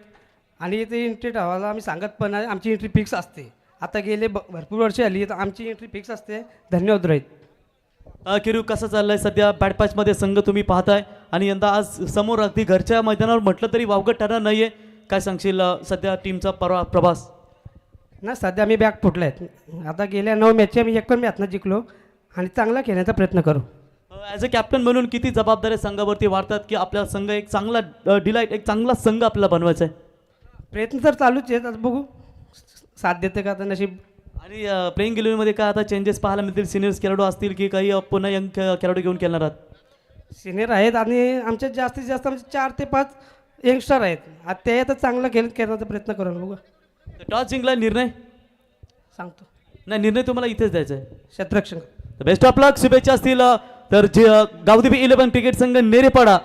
आणि इथे एंट्री ठेवायला आम्ही सांगत पण आहे, आमची एंट्री फिक्स असते. आता गेले भरपूर वर्ष आली तर आमची एंट्री फिक्स असते. धन्यवाद रोहित. किरू कसं चाललंय सध्या बॅट पॅच मध्ये संघ तुम्ही पाहताय आणि यंदा आज समोर अगदी घरच्या मैदानावर म्हटलं तरी वावगं ठरणार नाहीये. काय सांगशील सध्या टीमचा प्रभास? ना सध्या आम्ही बॅग फुटले आहेत. आता गेल्या 9 मॅचचे आम्ही 1 पण मॅचनं जिंकलो आणि चांगला खेळण्याचा प्रयत्न करू. ॲज अ कॅप्टन म्हणून किती जबाबदारी संघावरती वाढतात की आपला संघ एक चांगला डिलाईट, एक चांगला संघ आपल्याला बनवायचा आहे? प्रयत्न तर चालूच आहेत. आता बघू साथ देते का आता नशीब. आणि प्लेइंग इलेव्हनमध्ये काय आता चेंजेस पाहायला मिळतील? सिनियर्स खेळाडू असतील की काही पुन्हा यंग खेळाडू घेऊन खेळणार आहात? सिनियर आहेत आणि आमच्यात जास्तीत जास्त आमचे 4 ते 5 यंगस्टर आहेत. आता ते आता चांगला खेळण्याचा प्रयत्न करू. बघू टॉस जिंकला, निर्णय सांगतो. नाही, निर्णय तुम्हाला इथेच द्यायचा आहे. क्षेत्ररक्षण. बेस्ट ऑफ लक, शुभेच्छा असतील. तर जे गावदेवी 11 क्रिकेट संघ नेरेपाडा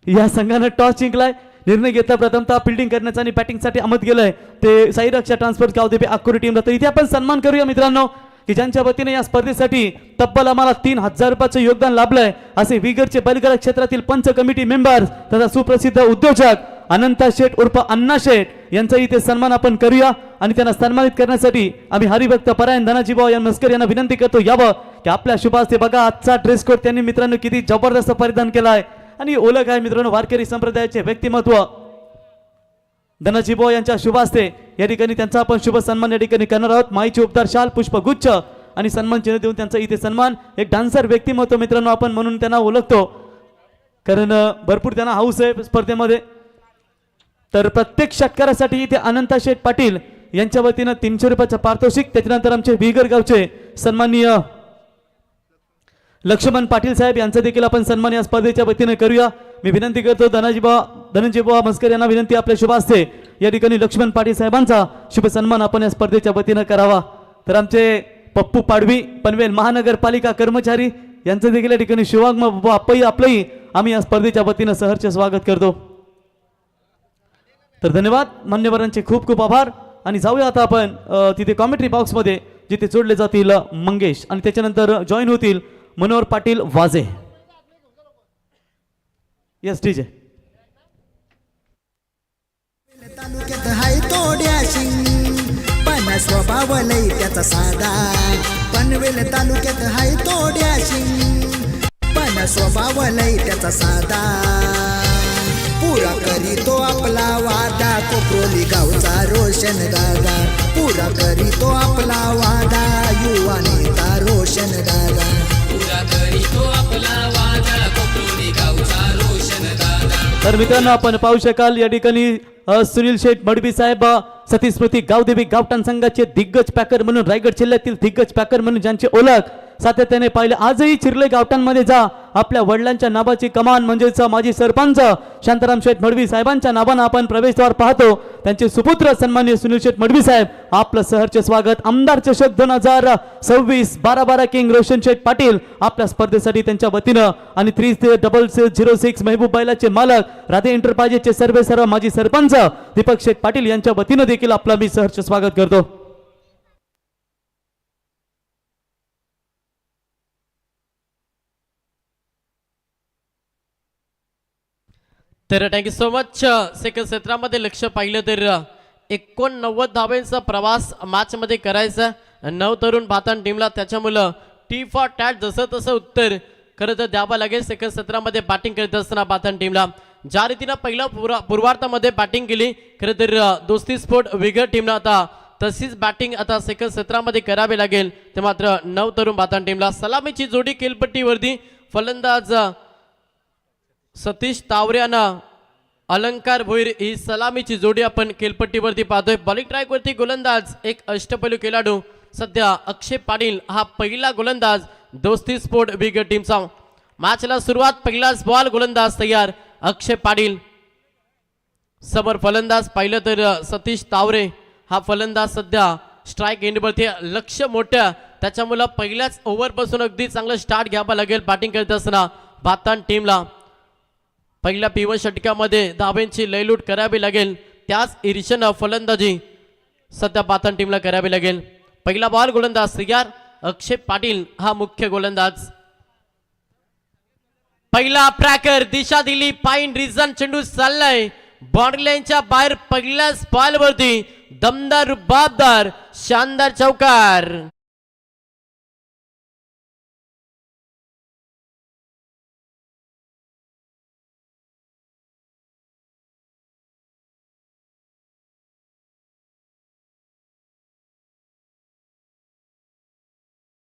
या संघानं टॉस जिंकलाय. निर्णय घेतला प्रथमतः फिल्डिंग करण्याचा आणि बॅटिंगसाठी अहमद गेलंय ते साई रक्षा ट्रान्सपोर्ट गावदेवी अकोरी टीमला. तर इथे आपण सन्मान करूया मित्रांनो की ज्यांच्या वतीने या स्पर्धेसाठी तब्बल आम्हाला 3000 रुपयाचं योगदान लाभलंय असे विगरचे बैलगाडा क्षेत्रातील पंच कमिटी मेंबर्स तथा सुप्रसिद्ध उद्योजक अनंत शेठ उर्फ अण्णा शेठ यांचा इथे सन्मान आपण करूया. आणि त्यांना सन्मानित करण्यासाठी आम्ही हरिभक्त परायण धनाजी भाऊ या मस्कर यांना विनंती करतो यावं की आपल्या शुभ हस्ते. बघा आजचा ड्रेस कोड त्यांनी मित्रांनो किती जबरदस्त परिधान केला आहे आणि ओळख आहे मित्रांनो वारकरी संप्रदायाचे व्यक्तिमत्व. धनाजी भाऊ यांच्या शुभ हस्ते या ठिकाणी त्यांचा आपण शुभ सन्मान या ठिकाणी करणार आहोत. माईची उपदार शाल, पुष्पगुच्छ आणि सन्मान चिन्ह देऊन त्यांचा इथे सन्मान. एक डान्सर व्यक्तिमत्व मित्रांनो आपण म्हणून त्यांना ओळखतो कारण भरपूर त्यांना हाऊस आहे स्पर्धेमध्ये. तर प्रत्येक षटकारासाठी इथे अनंत शेठ पाटील यांच्या वतीनं 300 रुपयाचं पारितोषिक. त्याच्यानंतर आमचे विगर गावचे सन्माननीय लक्ष्मण पाटील साहेब यांचा देखील आपण सन्मान या स्पर्धेच्या वतीने करूया. मी विनंती करतो धनंजय बुवा मस्कर यांना विनंती आपल्या शुभ हस्ते या ठिकाणी लक्ष्मण पाटील साहेबांचा शुभ सन्मान आपण या स्पर्धेच्या वतीने करावा. तर आमचे पप्पू पाडवी पनवेल महानगरपालिका कर्मचारी यांचं देखील या ठिकाणी शिवागम आपलंही आम्ही या स्पर्धेच्या वतीनं सहर्ष स्वागत करतो. तर धन्यवाद मान्यवरांचे खूप खूप आभार. आणि जाऊया आता आपण तिथे कॉमेंट्री बॉक्समध्ये जिथे जोडले जातील मंगेश आणि त्याच्यानंतर जॉईन होतील मनोहर पाटील वाजे. Yes DJ. तालुक्यात हाय तोड्याशी पण स्वभाव लई त्याचा साधा. पनवेल तालुक्यात हाय तोड्याशी पण स्वभाव लई त्याचा साधा. पुरा करीतो आपला वादा कोपरोली गावचा रोशन दादा. पुरा करीतो आपला वादा युवा नेता रोशन दादा. पुरा करीतो आपला वादा कोपरोली गावचा रोशन दादा. तर मित्रांनो आपण पाहू शकाल या ठिकाणी सुनील शेठ मडबी साहेब सती स्मृती गावदेवी गावठाण संघाचे दिग्गज पॅकर म्हणून रायगड जिल्ह्यातील दिग्गज पॅकर म्हणून ज्यांची ओळख सातत्याने पाहिले. आजही चिरले गावठांमध्ये जा, आपल्या वडिलांच्या नावाची कमान म्हणजेच माजी सरपंच शांताराम शेठ मडवी साहेबांच्या नावानं आपण प्रवेशद्वार पाहतो. त्यांचे सुपुत्र सन्माननीय सुनील शेठ मडवी साहेब, आपलं सहर्ष स्वागत. आमदार चषक 2026 12 किंग रोशन शेठ पाटील आपल्या स्पर्धेसाठी त्यांच्या वतीनं आणि 30006 मेहबूब बैलाचे मालक राधे एंटरप्राइजेसचे सर्व माजी सरपंच दीपक शेठ पाटील यांच्या वतीनं देखील आपला मी सहर्ष स्वागत करतो. तर थँक्यू सो मच. सेकंड क्षेत्रामध्ये लक्ष पाहिलं तर 89 धाब्यांचा प्रवास मॅचमध्ये करायचा 9 तरुण भातान टीमला. त्याच्यामुळं टी फॉर टॅट जसं तसं उत्तर खरं तर द्यावं लागेल. सेकंड क्षेत्रामध्ये बॅटिंग करत असताना भातान टीमला ज्या रीतीनं पहिल्या पूर्वार्धामध्ये बॅटिंग केली खरं तर दोस्ती स्पोर्ट विगर टीमला आता तशीच बॅटिंग आता सेकंड क्षेत्रामध्ये करावी लागेल. ते मात्र 9 तरुण भातान टीमला सलामीची जोडी केलपट्टीवरती फलंदाज सतीश तावऱ्याना अलंकार भोईर ही सलामीची जोडी आपण केलपट्टीवरती पाहतोय. बॉलिंग ट्रॅकवरती गोलंदाज एक अष्टपैलू खेळाडू सध्या अक्षय पाटील हा पहिला गोलंदाज दोस्ती स्पोर्ट बिग टीमचा. मॅचला सुरुवात पहिलाच बॉल गोलंदाज तयार अक्षय पाटील. समोर फलंदाज पाहिलं तर सतीश तावरे हा फलंदाज सध्या स्ट्राईक एंडवरती. लक्ष मोठ्या त्याच्यामुळं पहिल्याच ओव्हरपासून अगदी चांगलं स्टार्ट घ्यावं लागेल बॅटिंग करत असताना भातान टीमला. पहिल्या 20 षटकामध्ये धाब्यांची लयलूट करावी लागेल. त्याच ईर्षेनं फलंदाजी सध्या भातान टीमला करावी लागेल. पहिला बॉल गोलंदाज तयार अक्षय पाटील हा मुख्य गोलंदाज. पहिला प्रॅकर दिशा दिली पाईन रिझन चेंडू चाललाय बाउंड्री लाईनच्या बाहेर. पहिल्याच बॉलवरती दमदार रुबाबदार शानदार चौकार.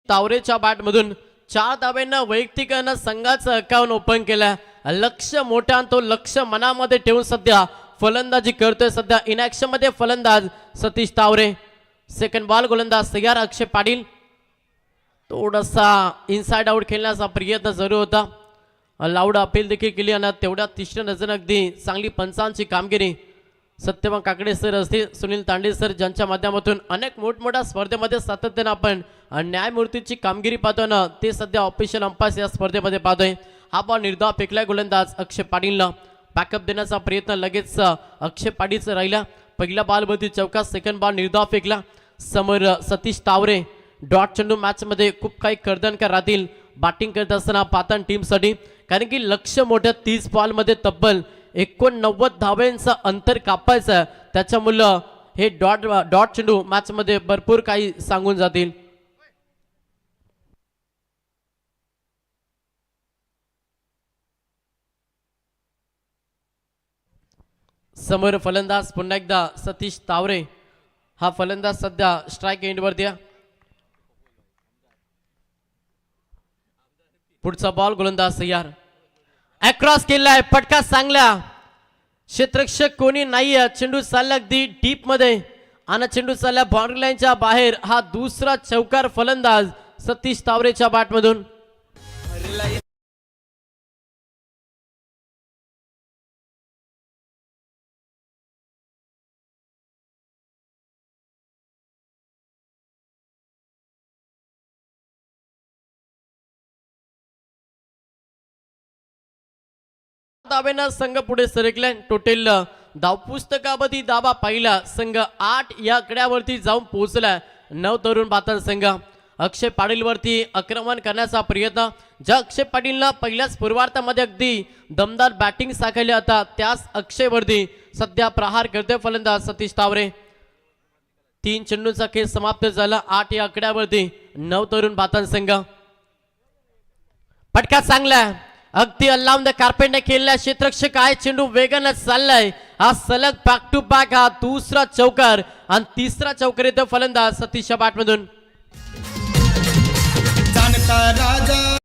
तावरेच्या बॅटमधून 4 धाब्यांना वैयक्तिकानं संघाचं अकाउंट ओपन केलं. लक्ष मोठा तो लक्ष मनामध्ये ठेवून सध्या फलंदाजी करतोय. सध्या इनॅक्शन मध्ये फलंदाज सतीश तावरे. सेकंड बॉल गोलंदाज तयार अक्षय पाटील. थोडासा इनसाइड आउट खेळण्याचा प्रयत्न जरूर होता. लाऊड अपील देखील केली आणि तेवढ्या तीक्ष्ण नजर अगदी चांगली पंचांची कामगिरी सत्यवान काकडे सर असतील सुनील तांडे सर ज्यांच्या माध्यमातून अनेक मोठमोठ्या स्पर्धेमध्ये सातत्यानं आपण न्यायमूर्तीची कामगिरी पाहतो ना ते सध्या ऑफिशियल अंपायर्स या स्पर्धेमध्ये पाहतोय. हा बॉल निर्धाव फेकलाय गोलंदाज अक्षय पाटीलला. बॅकअप देण्याचा प्रयत्न लगेच अक्षय पाटीलचा राहिला. पहिल्या बॉलमध्ये चौका. सेकंड बॉल निर्धाव फेकला. समोर सतीश तावरे डॉट चेंडू मॅचमध्ये खूप काही कर्दनकर राहतील बॅटिंग करत असताना पातन टीमसाठी. कारण की लक्ष मोठ्या 30 बॉलमध्ये तब्बल 89 धाब्यांचं अंतर कापायचं. त्याच्यामुळं हे डॉट चेंडू मॅचमध्ये भरपूर काही सांगून जातील. समोर फलंदाज पुन्हा एकदा सतीश तावरे हा फलंदाज सध्या स्ट्राईक एंडवरती. पुढचा बॉल गोलंदाज तयार अक्रॉस केलाय. फटका चांगला क्षेत्ररक्षक कोणी नाहीये. चेंडू चालला अगदी डीप मध्ये आणि चेंडू चालला बाउंड्री लाईनच्या बाहेर. हा दुसरा चौकार फलंदाज सतीश तावरेच्या बॅटमधून. धाब्यानं संघ पुढे सरकलाय. टोटल धावपुस्तकामध्ये दाबा पाहिला संघ 8 या आकड्यावरती जाऊन पोहोचला. 9 तरुण भातान संघ अक्षय पाटीलवरती आक्रमण करण्याचा प्रयत्न. ज्या अक्षय पाटीलला पहिल्याच पूर्वार्धामध्ये अगदी दमदार बॅटिंग साकारली आता त्याच अक्षयवरती सध्या प्रहार करते फलंदाज सतीश तावरे. 3 चेंडूंचा खेळ समाप्त झाला. 8 या आकड्यावरती 9 तरुण भातान संघ. फटका चांगला अगदी अल्लाउंड कार्पेटने खेळला. क्षेत्ररक्षक आहे. चेंडू वेगानं चाललाय. हा सलग बॅक टू बॅक हा दुसरा चौकार आणि तिसरा चौकार येतो फलंदाज सतीशच्या बॅटमधून. राजा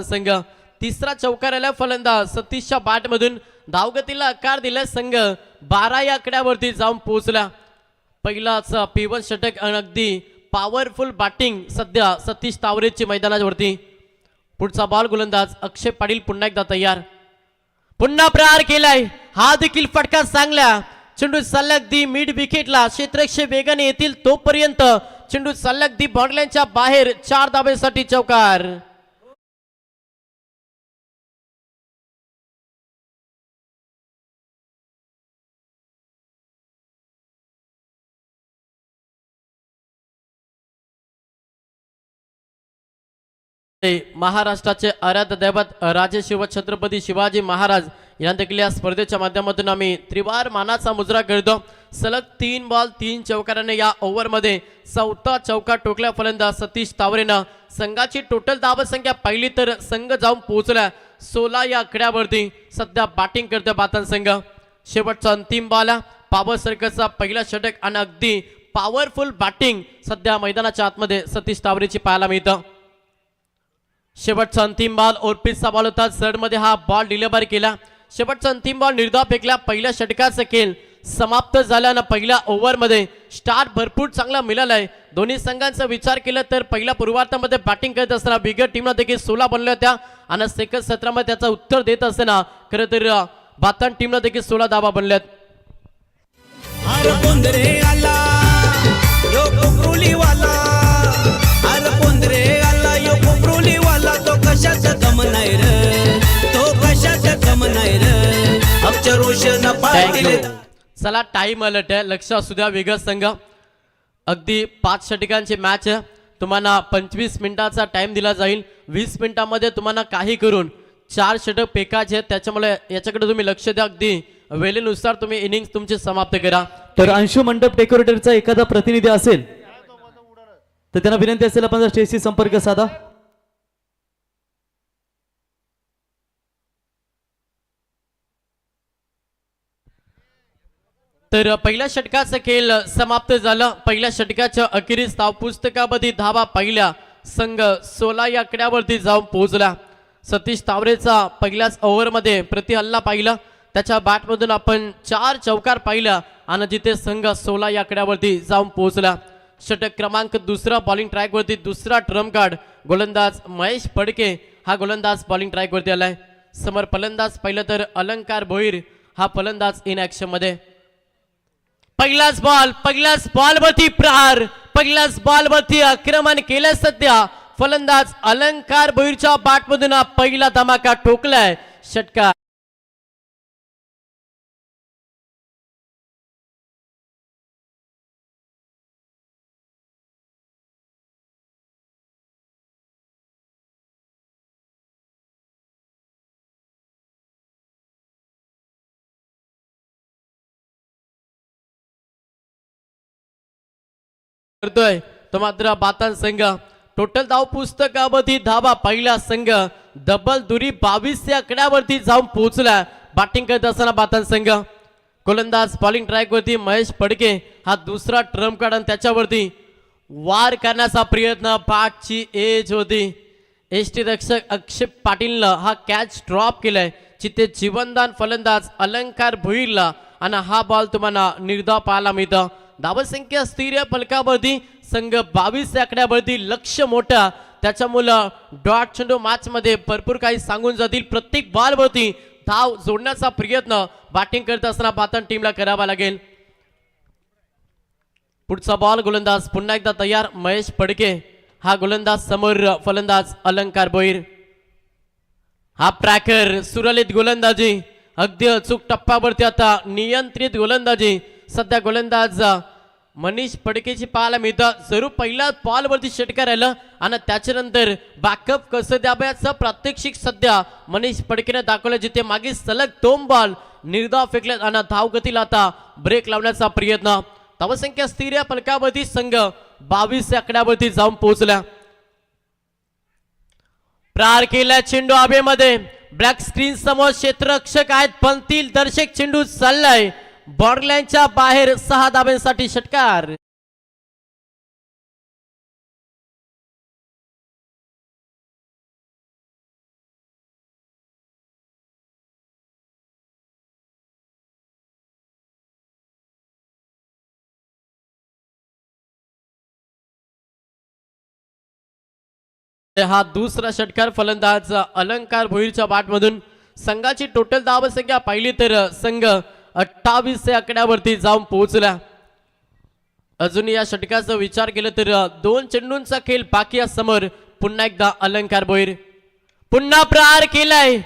संघ तिसरा चौकार आला फलंदाज सतीशच्या बॅटमधून धावगतीला आकार दिला संघ 12 या आकड्यावरती जाऊन पोहोचला. पहिलाच P1 षटक आणि अगदी पॉवरफुल बॅटिंग सध्या सतीश तावरेची मैदानावरती. पुढचा बॉल गोलंदाज अक्षय पाटील पुन्हा एकदा तयार. पुन्हा प्रहार केलाय. हा देखील फटका चांगला. चेंडू सलग दी मिड विकेटला क्षेत्ररक्षक वेगाने येतील तोपर्यंत चेंडू सलग दी बॉर्डरलाईनच्या बाहेर 4 धाब्यासाठी चौकार. महाराष्ट्राचे आराध्य दैवत राजे छत्रपती शिवाजी महाराज यांना देखील या स्पर्धेच्या माध्यमातून आम्ही त्रिवार मानाचा मुजरा करतो. सलग 3 बॉल 3 चौकाराने या ओव्हरमध्ये 4था चौकार टोकल्या फलंदाज सतीश तावरेनं. संघाची टोटल धावसंख्या पाहिली तर संघ जाऊन पोहोचला 16 या आकड्यावरती. सध्या बॅटिंग करतो बातन संघ. शेवटचा अंतिम बॉल पॉवर सर्कलचा पहिला षटक आणि अगदी पॉवरफुल बॅटिंग सध्या मैदानाच्या आतमध्ये सतीश तावरेची पाहायला मिळतं. शेवटचा अंतिम बॉल ओरपीसचा बॉल होता. जडमध्ये हा बॉल डिलिव्हर केला. शेवटचा अंतिम बॉल निर्धाव फेकला. पहिल्या षटकाचा खेळ समाप्त झाल्यानं पहिल्या ओव्हरमध्ये स्टार्ट भरपूर चांगला मिळालाय. दोन्ही संघांचा विचार केला तर पहिल्या पूर्वार्धामध्ये बॅटिंग करत असताना बिगर टीमला देखील 16 बनल्या होत्या आणि सेकंड सत्रामध्ये त्याचा उत्तर देत असताना खरं तर बातन टीमला देखील 16 धावा बनल्यात. अरे कोंदरे आला यो कोपरुलीवाला, अरे कोंदरे आला यो कोपरुलीवाला, तो कशाचा दम नाही रे, तो कशाचा दम नाही रे, अक्षरोशन पाटील. चला टाइम अलर्ट आहे, लक्ष असू द्या वेगळा संघ. अगदी 5 षटकांची मॅच आहे. तुम्हाला 25 मिनिटाचा टाइम दिला जाईल. 20 मिनिटांमध्ये तुम्हाला काही करून 4 षटक फेकायचे आहेत. त्याच्यामुळे याच्याकडे तुम्ही लक्ष द्या. अगदी वेळेनुसार तुम्ही इनिंग्स तुमची समाप्त करा. तर अंशु मंडप डेकोरेटरचा एखादा प्रतिनिधी असेल तर त्यांना विनंती असेल आपण स्टेजशी संपर्क साधा. तर पहिल्या षटकाचा खेळ समाप्त झाला. पहिल्या षटकाच्या अखेरीस धाव पुस्तकामध्ये धावा पहिल्या संघ 16 या आकड्यावरती जाऊन पोहोचला. सतीश तावरेचा पहिल्याच ओव्हरमध्ये प्रतिहल्ला पाहिला. त्याच्या बॅटमधून आपण 4 चौकार पाहिला आणि जिथे संघ 16 या आकड्यावरती जाऊन पोहोचला. षटक क्रमांक दुसरा बॉलिंग ट्रॅकवरती दुसरा ट्रम कार्ड गोलंदाज महेश फडके हा गोलंदाज बॉलिंग ट्रॅकवरती आलाय. समोर फलंदाज पाहिलं तर अलंकार भोईर हा फलंदाज इन ऍक्शन मध्ये. पहिलाच बॉलवरती प्रहार, पहिल्याच बॉलवरती आक्रमण केलं. सध्या फलंदाज अलंकार भोईरच्या बॅटमधून हा पहिला धमाका ठोकलाय. षटकार करतोय तो मात्र बातन संघ. टोटल धाव पुस्तकामध्ये धावा पहिला संघ डबल दुरी 22 या आकड्यावरती जाऊन पोहोचला. बॅटिंग करत असताना बातन संघ. गोलंदाज बॉलिंग ट्रॅकवरती महेश फडके हा दुसरा ट्रम्प कार्ड आणि त्याच्यावरती वार करण्याचा प्रयत्न. बॅटची एज होती. एसटी रक्षक अक्षय पाटीलनं हा कॅच ड्रॉप केलाय. जिथे जीवनदान फलंदाज अलंकार भोईरला आणि हा बॉल तुम्हाला निर्धाव पाहायला मिळतं. धावसंख्या स्थिर फलकावरती संघ 22 आकड्यावरती लक्ष मोठा. त्याच्यामुळं डॉट चेंडू मॅच मध्ये भरपूर काही सांगून जातील. प्रत्येक बॉलवरती धाव जोडण्याचा प्रयत्न बॅटिंग करत असताना बातन टीमला करावा लागेल. पुढचा बॉल गोलंदाज पुन्हा एकदा तयार महेश फडके हा गोलंदाज समोर फलंदाज अलंकार भोईर. हा ट्रॅकर सुरळीत गोलंदाजी अगदी अचूक टप्प्यावरती आता नियंत्रित गोलंदाजी. सध्या गोलंदाज मनीष फडकेची पाहायला मिळतं. जरूर पहिल्या बॉलवरती षटकार राहिलं आणि त्याच्यानंतर बॅकअप कसं द्यावयाचं प्रात्यक्षिक सध्या मनीष फडकेने दाखवलं. जिथे मागे सलग 2 बॉल निर्धाव फेकले आणि धावगतीला आता ब्रेक लावण्याचा प्रयत्न. धावसंख्या स्थिर या फलकावरती संघ 22 आकड्यावरती जाऊन पोहोचला. प्रहार केला चेंडू हवेमध्ये. ब्लॅक स्क्रीन समोर क्षेत्ररक्षक आहेत. पंतील दर्शक चेंडू चाललाय बॉर्डरलाईनच्या बाहेर 6 धाब्यांसाठी षटकार. हा दुसरा षटकार फलंदाज अलंकार भोईरच्या बॅटमधून. संघाची टोटल धावसंख्या पाहिली तर संघ 28 आकड्यावरती जाऊन पोहोचला. अजून या षटकाचा विचार केला तर 2 चेंडूंचा खेळ बाकी समोर. पुन्हा एकदा अलंकार भोईर पुन्हा प्रहार केलाय.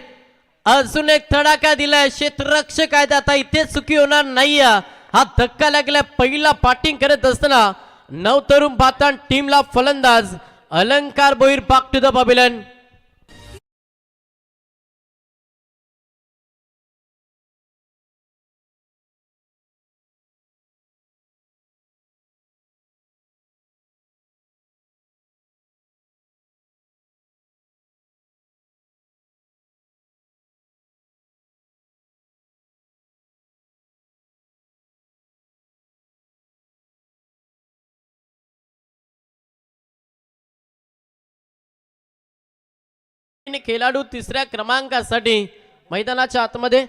अजून एक धडाका दिलाय. क्षेत्ररक्षक आहेत आता इथे चुकी होणार नाही. हा धक्का लागलाय. पहिला बॅटिंग करत असताना नवतरुण भारत टीमला फलंदाज Alankar Bhoir back to the pavilion. खेळाडू तिसऱ्या क्रमांकासाठी मैदानाच्या आतमध्ये.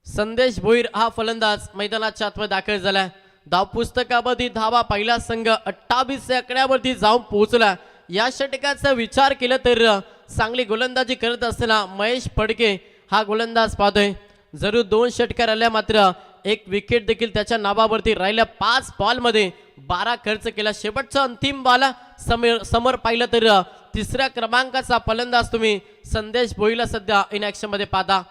संदेश भोईर हा फलंदाज मैदानाच्या आतमध्ये दाखल झालाय. धाव पुस्तकामध्ये धावा पहिला संघ 28 आकड्यावरती जाऊन पोहोचला. या षटकाचा विचार केला तर चांगली गोलंदाजी करत असताना महेश फडके हा गोलंदाज पाहतोय. जरूर 2 षटकार आल्या मात्र 1 विकेट देखील त्याच्या नावावरती राहिल्या. 5 बॉलमध्ये 12 खर्च केला. शेवटचा अंतिम बॉल समोर पाहिलं तर तिसऱ्या क्रमांकाचा फलंदाज तुम्ही संदेश भोईरला सध्या इन ऍक्शन मध्ये पाहता.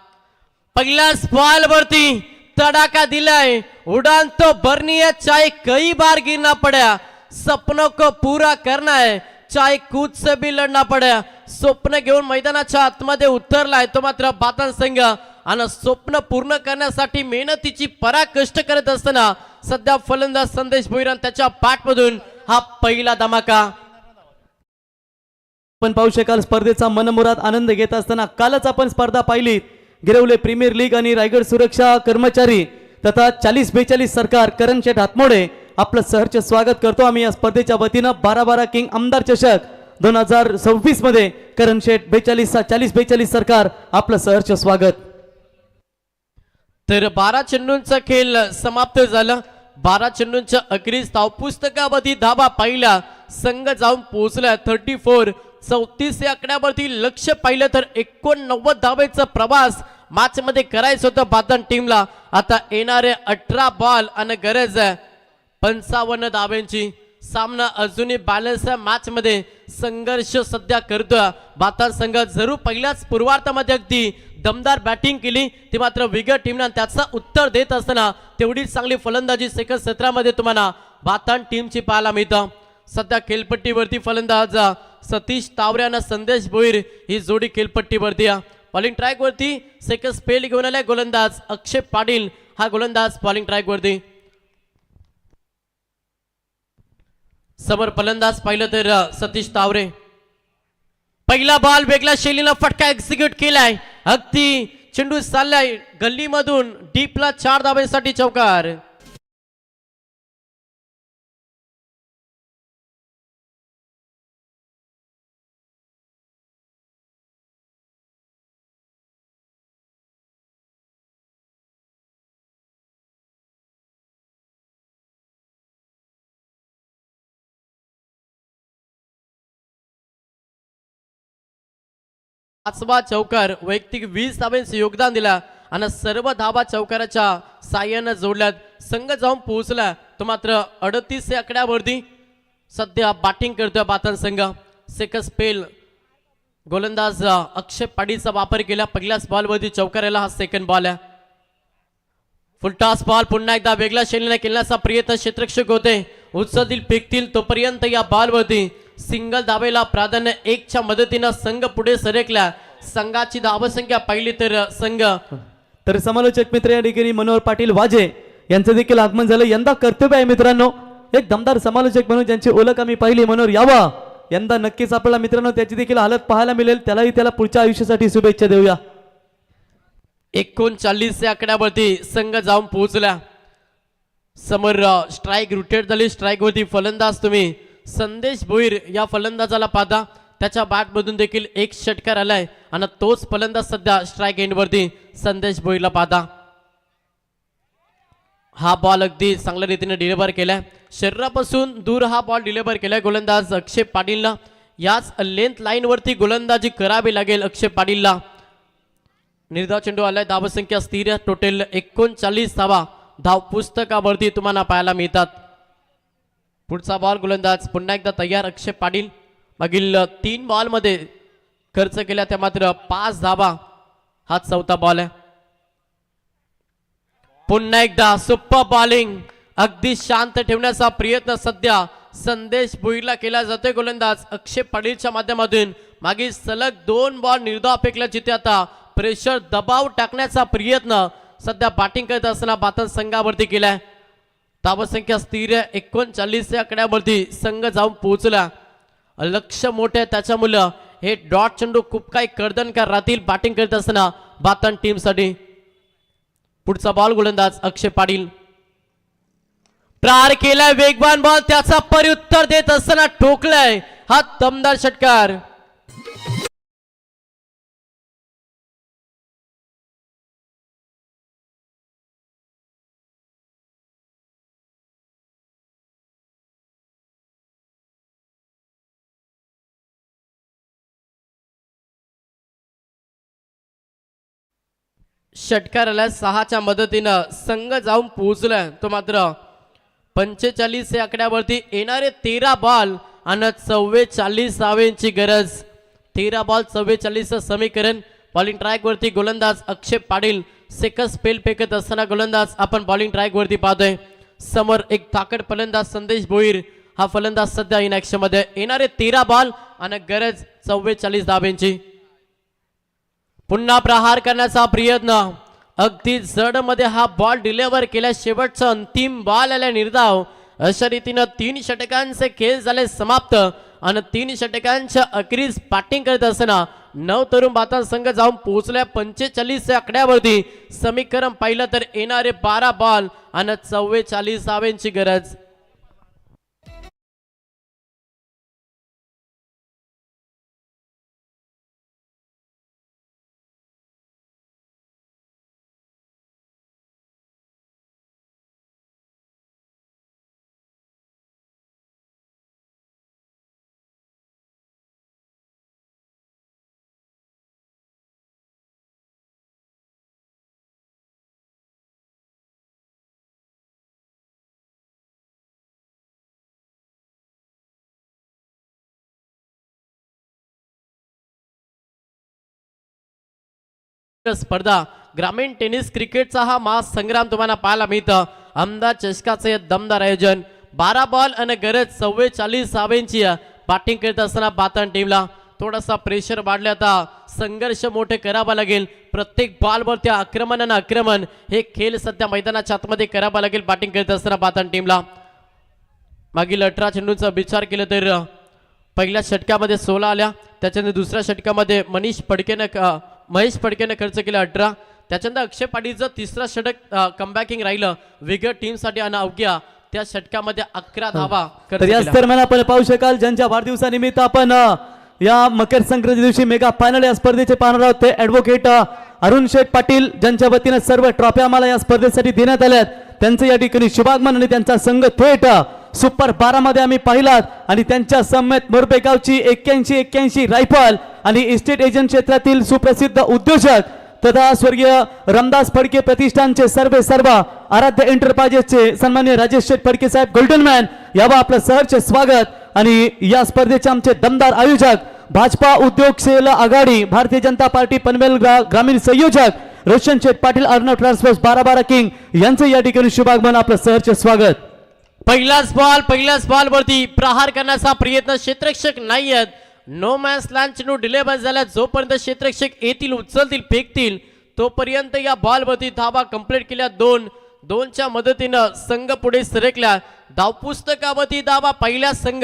पहिल्याच बॉल वरती तडाका दिलाय. उड़ान तो भरनी है चाहे कई बार गिरना पड़ा. सपनों को पूरा करना है चाहे कूद से भी लढना पड़ा. स्वप्न घेऊन मैदानाच्या आतमध्ये उतरलाय तो मात्र बातन संघ. आणि स्वप्न पूर्ण करण्यासाठी मेहनतीची पराकष्ट करत असताना सध्या फलंदाज संदेश भोईर त्याच्या बॅटमधून हा पहिला धमाका. आपण पाहू शकाल स्पर्धेचा मनमुराद आनंद घेत असताना कालच आपण स्पर्धा पाहिली. गिरवले प्रीमियर लीग आणि रायगड सुरक्षा कर्मचारी तथा 40-42 सरकार करण शेठ हातमोडे आपलं सहर्ष स्वागत करतो आम्ही या स्पर्धेच्या वतीनं. 12-12 किंग आमदार चषक 2026 मध्ये करण शेठ 40-42 सरकार आपलं सहर्ष स्वागत. तर 12 चेंडूंचा खेळ समाप्त झाला. 12 चेंडूंच्या अखेरीस धावपुस्तकामध्ये धावा पाहिला संघ जाऊन पोहोचला 34. 34 या आकड्यावरती लक्ष पाहिलं तर 89 धावेचा प्रवास मॅच मध्ये करायचं होतं बादन टीमला. आता येणारे 18 बॉल आणि गरज आहे 55 धाव्यांची. सामना अजूनही बॅलन्स मॅच मध्ये संघर्ष सध्या करतोय बादन संघ. जरूर पहिल्याच पूर्वार्धामध्ये अगदी दमदार बॅटिंग केली ती मात्र विगर टीमने त्याचा उत्तर देत असताना तेवढीच चांगली फलंदाजी सेकंड सत्रामध्ये तुम्हाला बादन टीमची पाहायला मिळतं. सध्या खेळपट्टीवरती फलंदाज सतीश तावरे आणि संदेश भोईर ही जोडी खेळपट्टीवरती. बॉलिंग ट्रॅक वरती सेकंड स्पेल घेऊन आलाय गोलंदाज अक्षय पाटील हा गोलंदाज बॉलिंग ट्रॅक वरती. समोर फलंदाज पाहिलं तर सतीश तावरे. पहिला बॉल वेगळ्या शैलीनं फटका एक्झिक्यूट केलाय. अगदी चेंडू चाललाय गल्लीमधून डीपला 4 धाब्यांसाठी चौकार. पाचवा चौकार वैयक्तिक 20 धाब्यांचे योगदान दिला आणि सर्व धाबा चौकाराच्या साह्यानं जोडल्यात. संघ जाऊन पोहोचला तो मात्र 38 या आकड्यावरती सध्या बॅटिंग करतोय बादन संघ. सेकंड स्पेल गोलंदाज अक्षय पाटीलचा वापर केला. पहिल्याच बॉलवरती चौकाराला हा सेकंड बॉल आहे. फुलटॉस बॉल पुन्हा एकदा वेगळ्या शैलीने खेळण्याचा प्रयत्न क्षेत्ररक्षक होते. उचलतील फेकतील तोपर्यंत या बॉलवरती सिंगल धावेला प्राधान्य 1च्या मदतीनं संघ पुढे सरकला. संघाची धावसंख्या पाहिली तर संघ. तर समालोचक मित्र या ठिकाणी मनोहर पाटील वाजे यांचं देखील आगमन झालं. यंदा कर्तव्य आहे मित्रांनो एक दमदार समालोचक म्हणून ज्यांची ओळख आम्ही पाहिली. मनोहर यावा यंदा नक्कीच आपल्याला मित्रांनो त्याची देखील हालत पाहायला मिळेल. त्याला पुढच्या आयुष्यासाठी शुभेच्छा देऊया. 39 या आकड्यावरती संघ जाऊन पोहोचला. समोर स्ट्राईक रुटेड झाली. स्ट्राईक वरती फलंदाज तुम्ही संदेश भोईर या फलंदाजाला पाहता. त्याच्या बॅट मधून देखील 1 षटकार आलाय आणि तोच फलंदाज सध्या स्ट्राईक एंड वरती संदेश भोईरला पाहता. हा बॉल अगदी चांगल्या रीतीने डिलिव्हर केलाय. शरीरापासून दूर हा बॉल डिलिव्हर केलाय गोलंदाज अक्षय पाटीलला. याच लेंथ लाईन वरती गोलंदाजी करावी लागेल अक्षय पाटीलला. निर्धाव चेंडू आलाय. धावसंख्या स्थिर. टोटल 39 धावा धाव पुस्तकावरती तुम्हाला पाहायला मिळतात. पुढचा बॉल गोलंदाज पुन्हा एकदा तयार. अक्षय पाटील मागील 3 बॉल मध्ये खर्च केल्या त्या मात्र 5 धावा. हा चौथा बॉल आहे. पुन्हा एकदा सुपर बॉलिंग. अगदी शांत ठेवण्याचा प्रयत्न सध्या संदेश भुईरला केला जातोय. गोलंदाज अक्षय पाटीलच्या माध्यमातून मागील सलग 2 बॉल निर्धाव फेकल्या जिथे आता प्रेशर दबाव टाकण्याचा प्रयत्न सध्या बॅटिंग करत असताना बातन संघावरती केलाय. धावसंख्या स्थिर 39 या आकड्यावरती संघ जाऊन पोहोचला. लक्ष मोठे त्याच्यामुळे हे डॉट चेंडू खूप काही कर्दनकार राहतील बॅटिंग करत असताना बातन टीम साठी. पुढचा बॉल गोलंदाज अक्षय पाटील प्रार केलाय. वेगवान बॉल त्याचा परिउत्तर देत असताना ठोकलाय. हा दमदार षटकार. षटकाराला 6च्या मदतीनं संघ जाऊन पोहोचलाय. तो मात्र 45 या आकड्यावरती येणारे 13 बॉल आणि 44 धावेंची गरज. 13 बॉल 44 समीकरण. बॉलिंग ट्रॅक वरती गोलंदाज अक्षय पाटील सेकंड स्पेल फेकत असताना गोलंदाज आपण बॉलिंग ट्रॅक वरती पाहतोय. समोर एक ताकद फलंदाज संदेश भोईर. हा फलंदाज सध्या इन ऍक्शन मध्ये. येणारे 13 बॉल आणि गरज 44 धावेंची. पुन्हा प्रहार करण्याचा प्रयत्न. अगदी जड मध्ये हा बॉल डिलिव्हर केला. शेवटचा अंतिम बॉल आल्या निर्धाव. अशा रीतीनं 3 षटकांचे खेळ झाले समाप्त आणि 3 षटकांच्या अखेरीस बॅटिंग करत असताना 9 तरुण बाता संघ जाऊन पोहोचल्या 45 या आकड्यावरती. समीकरण पाहिलं तर येणारे 12 बॉल आणि 44 धावेंची गरज. स्पर्धा ग्रामीण टेनिस क्रिकेटचा हा महासंग्राम तुम्हाला पाहायला मिळतं. अहमदाबाद चषकाचे हे दमदार आयोजन. 12 बॉल आणि गरज 44 धावेंची बॅटिंग करत असताना बातन टीमला थोडासा प्रेशर वाढले. आता संघर्ष मोठे करावा लागेल. प्रत्येक बॉलवरती आक्रमण आणि आक्रमण हे खेळ सध्या मैदानाच्या आतमध्ये करावा लागेल बॅटिंग करत असताना बातन टीमला. मागील 18 चेंडूंचा विचार केला तर पहिल्या षटकामध्ये 16 आल्या. त्याच्यानंतर दुसऱ्या षटकामध्ये महेश फडकेने खर्च केला 18. त्याच्यानंतर अक्षय पाटीलचं तिसरा षटक कमबॅकिंग राहिलं वेगळ्या टीमसाठी आणि अवघ्या त्या षटकामध्ये 11 धावा खर्च तर याच केल्या. दरम्यान आपण पाहू शकाल ज्यांच्या वाढदिवसानिमित्त आपण या मकर संक्रांती दिवशी मेगा फायनल या स्पर्धेचे पाहणार आहोत ते ॲडव्होकेट अरुण शेठ पाटील ज्यांच्या वतीने सर्व ट्रॉफी आम्हाला या स्पर्धेसाठी देण्यात आल्यात. त्यांचं या ठिकाणी शुभागमन आणि त्यांचा संघ थेट सुपर 12 मध्ये आम्ही पाहिलात आणि त्यांच्या सम्यत मोरबे गावची 81 रायफल आणि इस्टेट एजंट क्षेत्रातील सुप्रसिद्ध उद्योजक तथा स्वर्गीय रामदास फडके प्रतिष्ठानचे सर्व आराध्य एंटरप्राइजेसचे सन्माननीय राजेश शेठ फडके साहेब गोल्डन मॅन यावं आपलं सहर्ष स्वागत. आणि या स्पर्धेचे आमचे दमदार आयोजक भाजपा उद्योग सेल आघाडी भारतीय जनता पार्टी पनवेल ग्रामीण संयोजक रोशन शेठ पाटील अर्णव ट्रान्सफर्स 12 किंग यांचं या ठिकाणी शुभागमन आपलं सहर्ष स्वागत. पहिलाच बॉल वरती प्रहार करण्याचा प्रयत्न. क्षेत्ररक्षक नाही आहेत. नो मॅन्स लँड चेंडू डिलिव्हर झाला. जोपर्यंत क्षेत्ररक्षक येतील उचलतील फेकतील तोपर्यंत या बॉल वरती धावा कंप्लीट केल्या. 2-2च्या मदतीनं संघ पुढे सरकला. धावपुस्तकावरती धावा पहिला संघ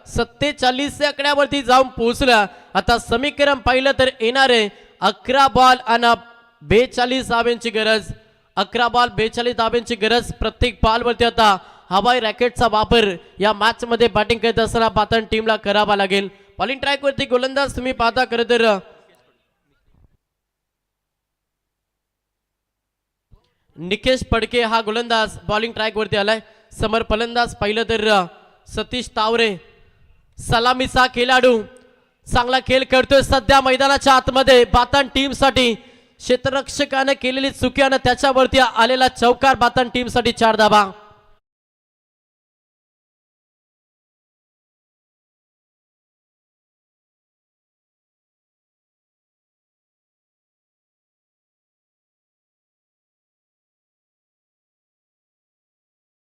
47 आकड्यावरती जाऊन पोहोचला. आता समीकरण पाहिलं तर येणारे 11 बॉल आणि 42 धाव्यांची गरज. 11 बॉल 42 धाव्यांची गरज. प्रत्येक बॉल वरती आता हवाई रॅकेटचा वापर या मॅच मध्ये बॅटिंग करत असताना बातन टीमला करावा लागेल. बॉलिंग ट्रॅक वरती गोलंदाज तुम्ही पाहता खरं तर निकेश फडके हा गोलंदाज बॉलिंग ट्रॅक वरती आलाय. समोर फलंदाज पाहिलं तर सतीश तावरे सलामीचा खेळाडू चांगला खेळ करतोय सध्या मैदानाच्या आतमध्ये बातन टीम साठी क्षेत्ररक्षकाने केलेली चुकीने त्याच्यावरती आलेला चौकार बातन टीम साठी 4 धावा.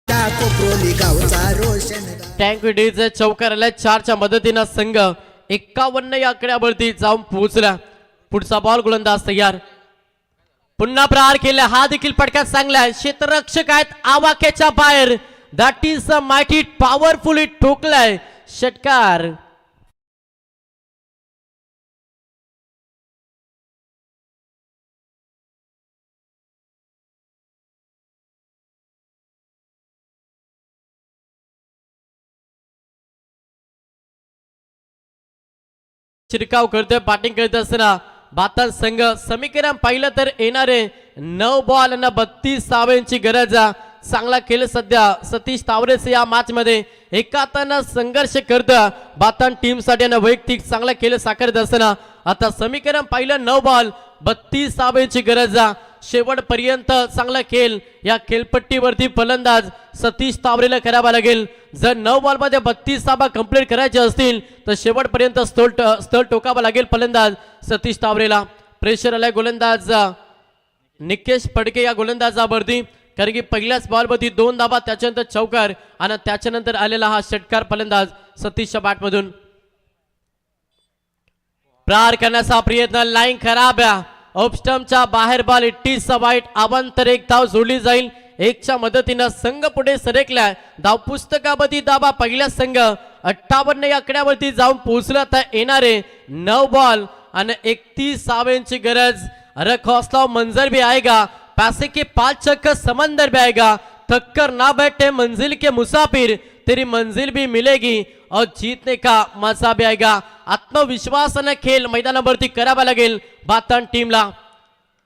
कोपरोली गावचा रोशन टँक डीचे चौकार आल्या 4च्या मदतीनं संघ 51 या आकड्यावरती जाऊन पोहोचला. पुढचा बॉल गोलंदाज तयार. पुन्हा प्रहार केला. हा देखील पटका चांगला आहे. क्षेत्ररक्षक आहेत आवाक्याच्या बाहेर. दॅट इज अ मायटी पॉवरफुली ठोकलाय षटकार. शिरकाव करतोय बॅटिंग करत असताना बातन संघ समीकरण पाहिलं तर येणारे 9 बॉल आणि 32 धावांची गरज. चांगला खेळ सध्या सतीश तावरेचे या मॅच मध्ये एकाताना संघर्ष करतं बातन टीम साठी वैयक्तिक चांगला खेळ साकारत असताना आता समीकरण पाहिलं 9 बॉल 32 धावांची गरज. शेवटपर्यंत चांगला खेळ या खेळपट्टीवरती फलंदाज सतीश तावरेला करावा लागेल. जर 9 बॉल मध्ये 32 धावा कंप्लीट करायचे असतील तर शेवटपर्यंत स्थळ टोकावा लागेल फलंदाज सतीश तावरेला. प्रेशर आलाय गोलंदाज निकेश फडके या गोलंदाजावरती, कारण की पहिल्याच बॉलवरती 2 धावा, त्याच्यानंतर चौकार आणि त्याच्यानंतर आलेला हा षटकार फलंदाज सतीशच्या बॅटमधून. प्रहार करण्याचा प्रयत्न, लाईन खराब आहे. ऑफस्टम्पच्या बाहेर बॉल. इट इज वाईट. अवांतर एक धाव जोडली जाईल. 1च्या मदतीनं संघ पुढे सरकलाय. धाव पुस्तकावरती धावा पहिला संघ 58 या आकड्यावरती जाऊन पोहोचला. तर येणारे 9 बॉल आणि 31 धावांची गरज. अरे हौसला मंजर भी आएगा, पैसे के 5 चक्कर समंदर भी आएगा. थककर ना बैठे मंजिल के मुसाफिर, तेरी मंजिल भी मिलेगी और जीतने का मजा भी आएगा. आत्मविश्वासाने खेळ मैदानावरती करावा लागेल बातन टीमला.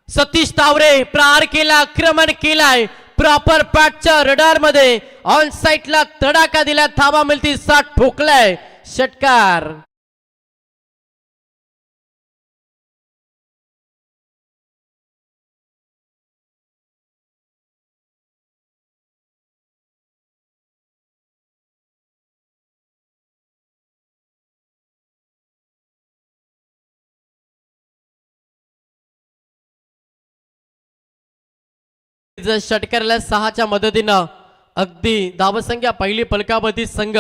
सतीश तावरे प्रहार केला, आक्रमण केलाय. प्रॉपर पॅटच्या रडार मध्ये ऑन साइडला तडाखा दिला. धावा मिळती 60 ठोकलाय षटकार. षटकाराला 6च्या मदतीनं अगदी धावसंख्या पहिली फलकावरती संघ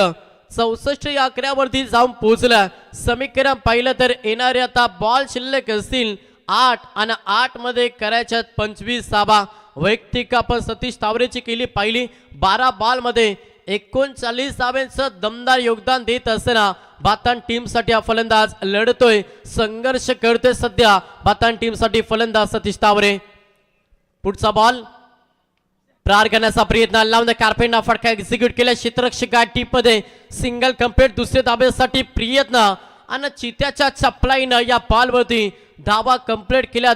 64 या आकड्यावरती जाऊन पोहोचला. समीकरण पाहिलं तर येणारे आता बॉल शिल्लक असतील 8 आणि 8 मध्ये करायच्यात 25 धावा. वैयक्तिक आपण सतीश तावरेची केली पाहिली. 12 बॉल मध्ये 39 धावांचं दमदार योगदान देत असताना बातन टीम साठी हा फलंदाज लढतोय, संघर्ष करतोय सध्या बातन टीम साठी फलंदाज सतीश तावरे. पुढचा बॉल प्रहार करण्याचा प्रयत्न, लावून कार्पेंटना फटका एक्झिक्यूट केला. क्षेत्ररक्षक टीप मध्ये सिंगल कंप्लीट. दुसऱ्या धाब्यासाठी प्रयत्न आणि चित्याच्या चपलाईनं या बॉलवरती धावा कंप्लीट केल्या.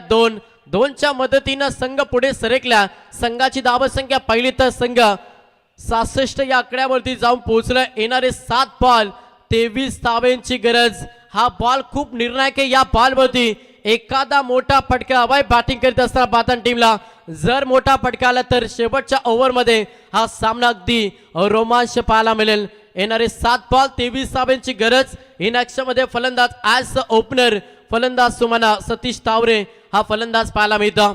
2च्या मदतीनं संघ पुढे सरकला. संघाची धावसंख्या पाहिली तर संघ 66 या आकड्यावरती जाऊन पोहोचला. येणारे 7 बॉल 23 धावांची गरज. हा बॉल खूप निर्णायक आहे. या बॉलवरती एखादा मोठा फटका हवाय बॅटिंग करीत असताना बातन टीमला. जर मोठा फटका आला तर शेवटच्या ओव्हरमध्ये हा सामना अगदी रोमांच पाहायला मिळेल. येणारे 7 बॉल 23 धावांची गरज. इन मध्ये फलंदाज ॲज ओपनर फलंदाज सुमाना सतीश तावरे हा फलंदाज पाहायला मिळतो.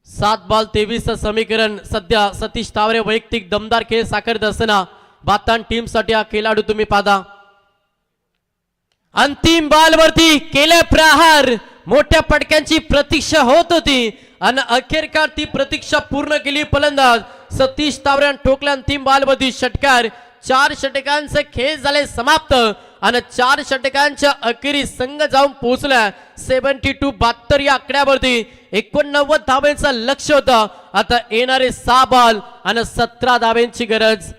7 बॉल 23 समीकरण सध्या सतीश तावरे वैयक्तिक दमदार खेळ साकारत असताना बातन टीम साठी हा खेळाडू तुम्ही पाहता. अंतिम बॉल वरती केले प्रहार. मोठ्या फटक्यांची प्रतीक्षा होत होती आणि अखेरकार ती प्रतीक्षा पूर्ण केली फलंदाज सतीश तावरे. ठोकल्या अंतिम बॉल वरती षटकार. 4 षटकांचे खेळ झाले समाप्त आणि 4 षटकांच्या अखेरी संघ जाऊन पोहोचला 72 या आकड्यावरती. 89 धावांचं लक्ष होतं. आता येणारे 6 बॉल आणि 17 धावांची गरज.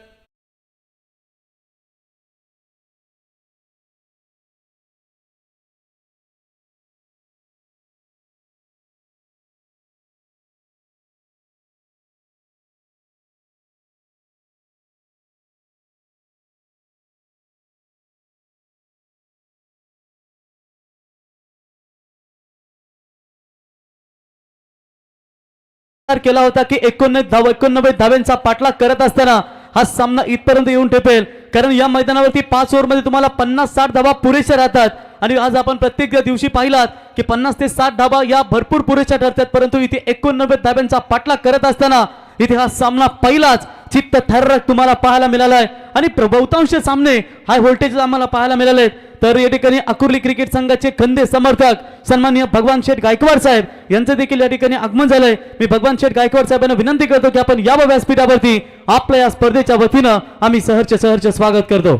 केला होता की 89 धाव्यांचा पाठलाग करत असताना हा सामना इथपर्यंत येऊन ठेपेल, कारण या मैदानावरती 5 ओव्हरमध्ये तुम्हाला 50-60 धावा पुरेशा राहतात आणि आज आपण प्रत्येक दिवशी पाहिलात की 50 ते 60 धावा या भरपूर पुरेशा ठरतात, परंतु इथे 89 धाव्यांचा पाठलाग करत असताना इथे हा सामना पहिलाच चित्त थर्रक तुम्हाला पाहायला मिळाला आहे आणि बहुतांश सामने हाय व्होल्टेज आम्हाला पाहायला मिळाले। तर या ठिकाणी अकुर्ली क्रिकेट संघाचे खंदे समर्थक सन्माननीय भगवान शेठ गायकवाड साहेब यांचं देखील या ठिकाणी आगमन झालंय। मी भगवान शेठ गायकवाड साहेबांना विनंती करतो की आपण यावं व्यासपीठावरती, आपल्या या स्पर्धेच्या वतीनं आम्ही सहर्ष स्वागत करतो।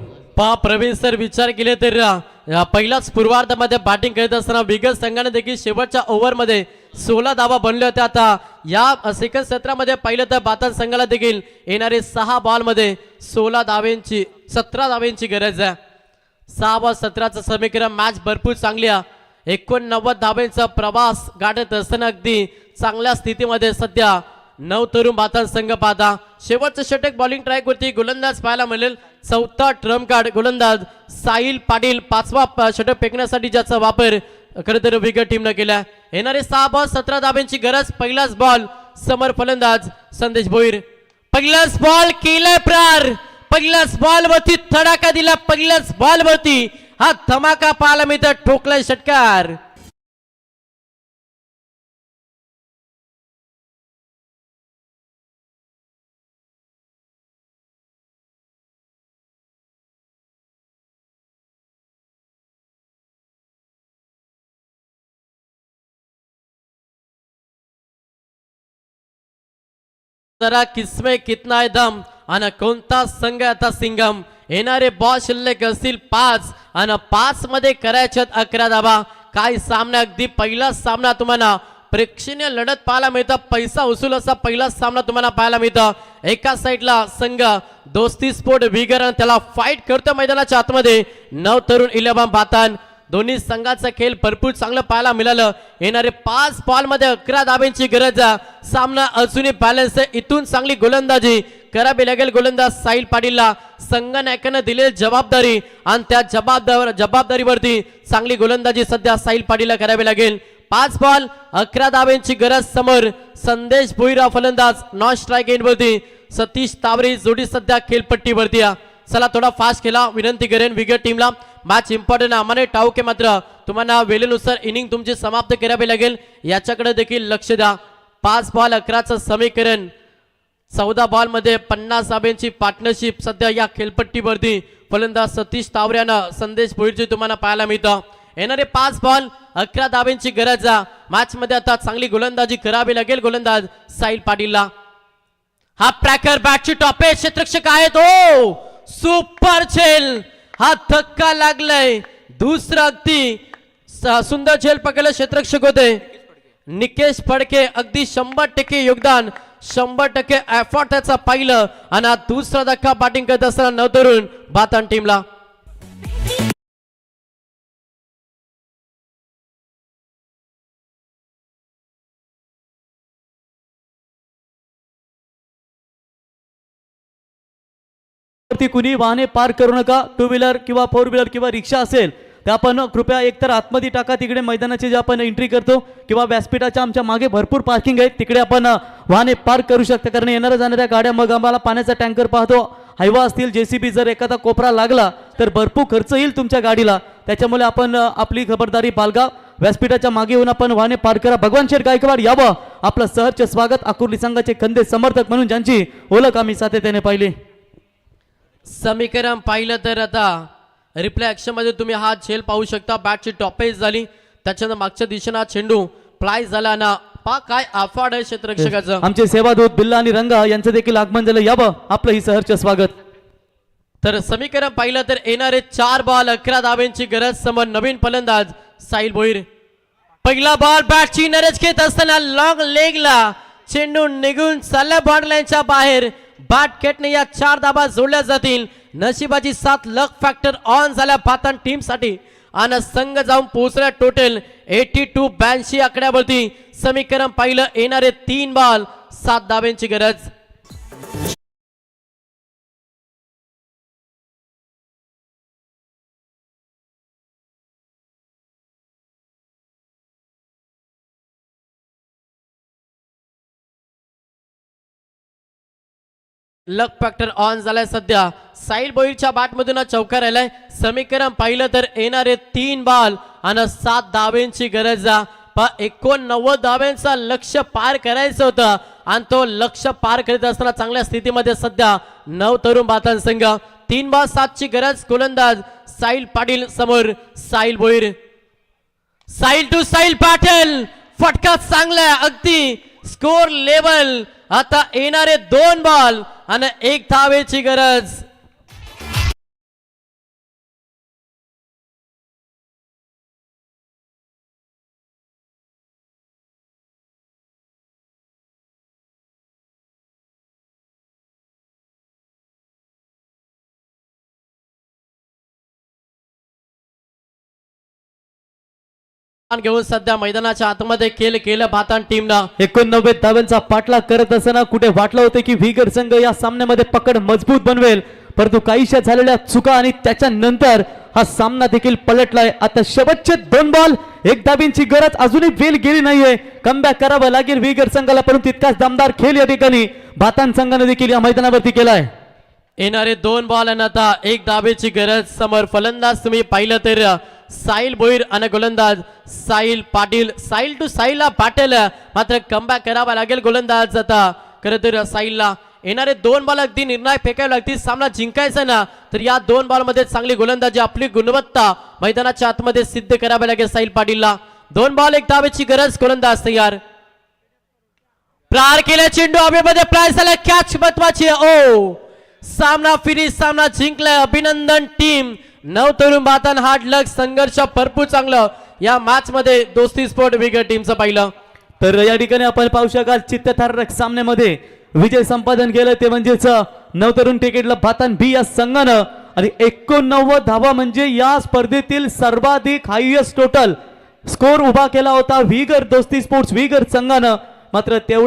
प्रवीण सर विचार केले तर या पहिल्याच पूर्वार्धामध्ये बॅटिंग करत असताना विगत संघाने देखील शेवटच्या ओव्हरमध्ये 16 धावा बनल्या होत्या। आता या सेकंड सत्रामध्ये पाहिलं तर बातन संघाला देखील येणारे 6 बॉलमध्ये 17 धाव्यांची गरज आहे। 6 बॉल 17चं समीकरण, मॅच भरपूर चांगली आहे। 89 धाव्यांचा प्रवास गाठत असताना अगदी चांगल्या स्थितीमध्ये सध्या 9 तरुण बातन संघ पाहता। शेवटचं षटक बॉलिंग ट्रॅक वरती गोलंदाज पाहायला मिळेल। चौथा ट्रम्प कार्ड गोलंदाज साहिल पाटील, 5वा षटक फेकण्यासाठी ज्याचा वापर खरं तर विकेट टीमनं केला। येणारे 6 बॉल 17 धाब्यांची गरज। पहिलाच बॉल समर फलंदाज संदेश भोईर, पहिलाच बॉल केलाय प्रार, पहिल्याच बॉल वरती थडाका दिला, पहिल्याच बॉल वरती हा धमाका पाहायला मिळतो, ठोकलाय षटकार। जरा किस्मे कितना है दम आणि कोणता संघ आता सिंगम। येणारे बॉल शिल्लक असतील 5 आणि 5 मध्ये करायच्यात 11 धावा। काय सामना, अगदी पहिला सामना तुम्हाला प्रेक्षणीय लढत पाहायला मिळतं, पैसा वसूल असा पहिला सामना तुम्हाला पाहायला मिळतं। एका साईडला संघ दोस्ती स्पोर्ट विगर त्याला फाईट करतो मैदानाच्या आतमध्ये 9 तरुण 11 बातान। दोन्ही संघाचा खेळ भरपूर चांगलं पाहायला मिळालं। येणारे 5 बॉल मध्ये 11 धाब्यांची गरज आहे। सामना अजूनही बॅलन्स आहे, इथून चांगली गोलंदाजी करावी लागेल गोलंदाज साहिल पाटीलला। संघनायकानं दिलेली जबाबदारी आणि त्या जबाबदारीवरती चांगली गोलंदाजी सध्या साहिल पाटीलला करावी लागेल। 5 बॉल 11 धाब्यांची गरज। समोर संदेश भोईरा फलंदाज, नॉन स्ट्राईक एंडवरती सतीश तावरे जोडी सध्या खेळपट्टीवरती आहे। चला थोडा फास्ट खेळा विनंती करेन विकेट टीमला। मॅच इम्पॉर्टंट आहे, आम्हाला ठाऊक आहे, मात्र तुम्हाला वेळेनुसार इनिंग तुमची समाप्त करावी लागेल, याच्याकडे देखील लक्ष द्या। 5 बॉल 11चं समीकरण, 14 बॉल मध्ये 50 धाब्यांची पार्टनरशिप सध्या या खेळपट्टीवरती फलंदाज सतीश तावऱ्यानं संदेश भोईरची तुम्हाला पाहायला मिळतं। येणारे 5 बॉल 11 धाब्यांची गरज आहे। मॅच मध्ये आता चांगली गोलंदाजी करावी लागेल गोलंदाज साहिल पाटीलला। हा ट्रॅकर बॅटची टॉप आहे, क्षेत्ररक्षक आहेत, हो सुपर झेल, हा धक्का लागलाय। दुसरा अगदी सुंदर झेल पकडलं, क्षेत्ररक्षक होते निकेश फडके, अगदी 100% योगदान, 100% एफर्ट त्याचा पाहिलं आणि हा दुसरा धक्का बॅटिंग करत असताना 9 तरुण बातन टीमला। कुणी वाहने पार्क करू नका, 2 व्हीलर किंवा 4 व्हीलर किंवा रिक्षा असेल तर आपण कृपया एकतर आतमध्ये टाका, तिकडे मैदानाची जे आपण एंट्री करतो किंवा व्यासपीठाच्या आमच्या मागे भरपूर पार्किंग आहे, तिकडे आपण वाहने पार्क करू शकता। कारण येणाऱ्या जाणाऱ्या गाड्या, मग आम्हाला पाण्याचा टँकर पाहतो, हायवा असतील, जेसीबी, जर एखादा कोपरा लागला तर भरपूर खर्च येईल तुमच्या गाडीला, त्याच्यामुळे आपण आपली खबरदारी बाळगा। व्यासपीठाच्या मागे येऊन आपण वाहने पार्क करा। भगवान शेठ गायकवाड यावं, आपलं सहर्ष स्वागत। अकुर्ली संघाचे खंदे समर्थक म्हणून ज्यांची ओळख आम्ही सातत्याने पाहिली। समीकरण पाहिलं तर आता रिप्ले ऍक्शन मध्ये तुम्ही हा झेल पाहू शकता, बॅटची टॉपेज झाली, त्याच्यानंतर मागच्या दिशेनं चेंडू फ्लाय झाला ना, पा काय अफाड आहे क्षेत्ररक्षकाचं। आमचे सेवादूत बिल्ला आणि रंगा यांचं देखील आगमन झालं, यावं आपलंही सहर्ष स्वागत। तर समीकरण पाहिलं तर येणारे 4 बॉल 11 धाब्यांची गरज। समोर नवीन फलंदाज साहिल भोईर, पहिला बॉल बॅटची नरज घेत असताना लॉंग लेगला चेंडू निघून चालला बॉर्डर लाईनच्या बाहेर। बॅट केटने या 4 धाबा जोडल्या जातील। नशिबाची साथ, लक फॅक्टर ऑन झाल्या बातन टीम साठी आणि संघ जाऊन पोहोचला टोटल 82 आकड्यावरती। समीकरण पाहिलं येणारे 3 बॉल 7 धाब्यांची गरज। लक फॅक्टर ऑन झालाय सध्या. साईल बोईरच्या बॅटमधून चौकार राहिलाय. समीकरण पाहिलं तर येणारे 3 बॉल आणि 7 धाब्यांची गरज आहे. 89 धाब्यांचा लक्ष्य पार करायचं होतं आणि तो लक्ष्य पार करीत असताना चांगल्या स्थितीमध्ये सध्या 9 तरुण बातान संघ. 3 बॉल 7 ची गरज. गोलंदाज साईल पाटील समोर. साईल बोईर. साईल टू साईल पाटील. फटका चांगला अगदी स्कोर लेवल. आता येणारे 2 बॉल आणि 1 धावेची गरज. घेऊन सध्या मैदानाच्या आतमध्ये केलं भातान टीमनं. 89 धावांचा पाठलाग करत असताना कुठे वाटलं होतं की विगर संघ या सामन्यामध्ये पकड मजबूत बनवेल, परंतु काहीशा झालेल्या चुका आणि त्याच्यानंतर हा सामना देखील पलटलाय. आता शेवटचे 2 बॉल 1 धाबींची गरज. अजूनही वेल गेली नाहीये. कमबॅक करावं लागेल विगर संघाला, परंतु तितकाच दमदार खेळ या ठिकाणी भातान संघाने देखील या मैदानावरती केलाय. येणारे 2 बॉल आणि आता 1 धावेची गरज. समोर फलंदाज तुम्ही पाहिलं तर साईल बोईर आणि गोलंदाज साईल पाटील. साईल टू साईलला पाटील. मात्र कमबॅक करावा लागेल गोलंदाज आता खरं तर साईलला. येणारे 2 बॉल अगदी निर्णायक फेकावे लागतील. सामना जिंकायचा ना तर या 2 बॉल मध्ये चांगली गोलंदाजी आपली गुणवत्ता मैदानाच्या आतमध्ये सिद्ध करावी लागेल साईल पाटीलला. 2 बॉल 1 धावेची गरज. गोलंदाज तयार. प्रार केला चेंडू हवेमध्ये प्राय झाला. कॅच महत्वाची. ओ सामना फिनिश. सामना जिंकलाय. अभिनंदन टीम. 9 तरुण बातान हार्ड लक. संघर्ष भरपूर चांगलं या मॅच मध्ये दोस्ती स्पोर्ट विगर टीमचं पाहिलं तर या ठिकाणी आपण पाहू शकाल चित्तथारक सामन्यामध्ये विजय संपादन केलं ते म्हणजेच 9 तरुण क्रिकेटला भातान बी या संघानं. आणि 89 धावा म्हणजे या स्पर्धेतील सर्वाधिक हायएस्ट टोटल स्कोर उभा केला होता विगर दोस्ती स्पोर्ट्स विगर संघानं. मात्र तेवढ्या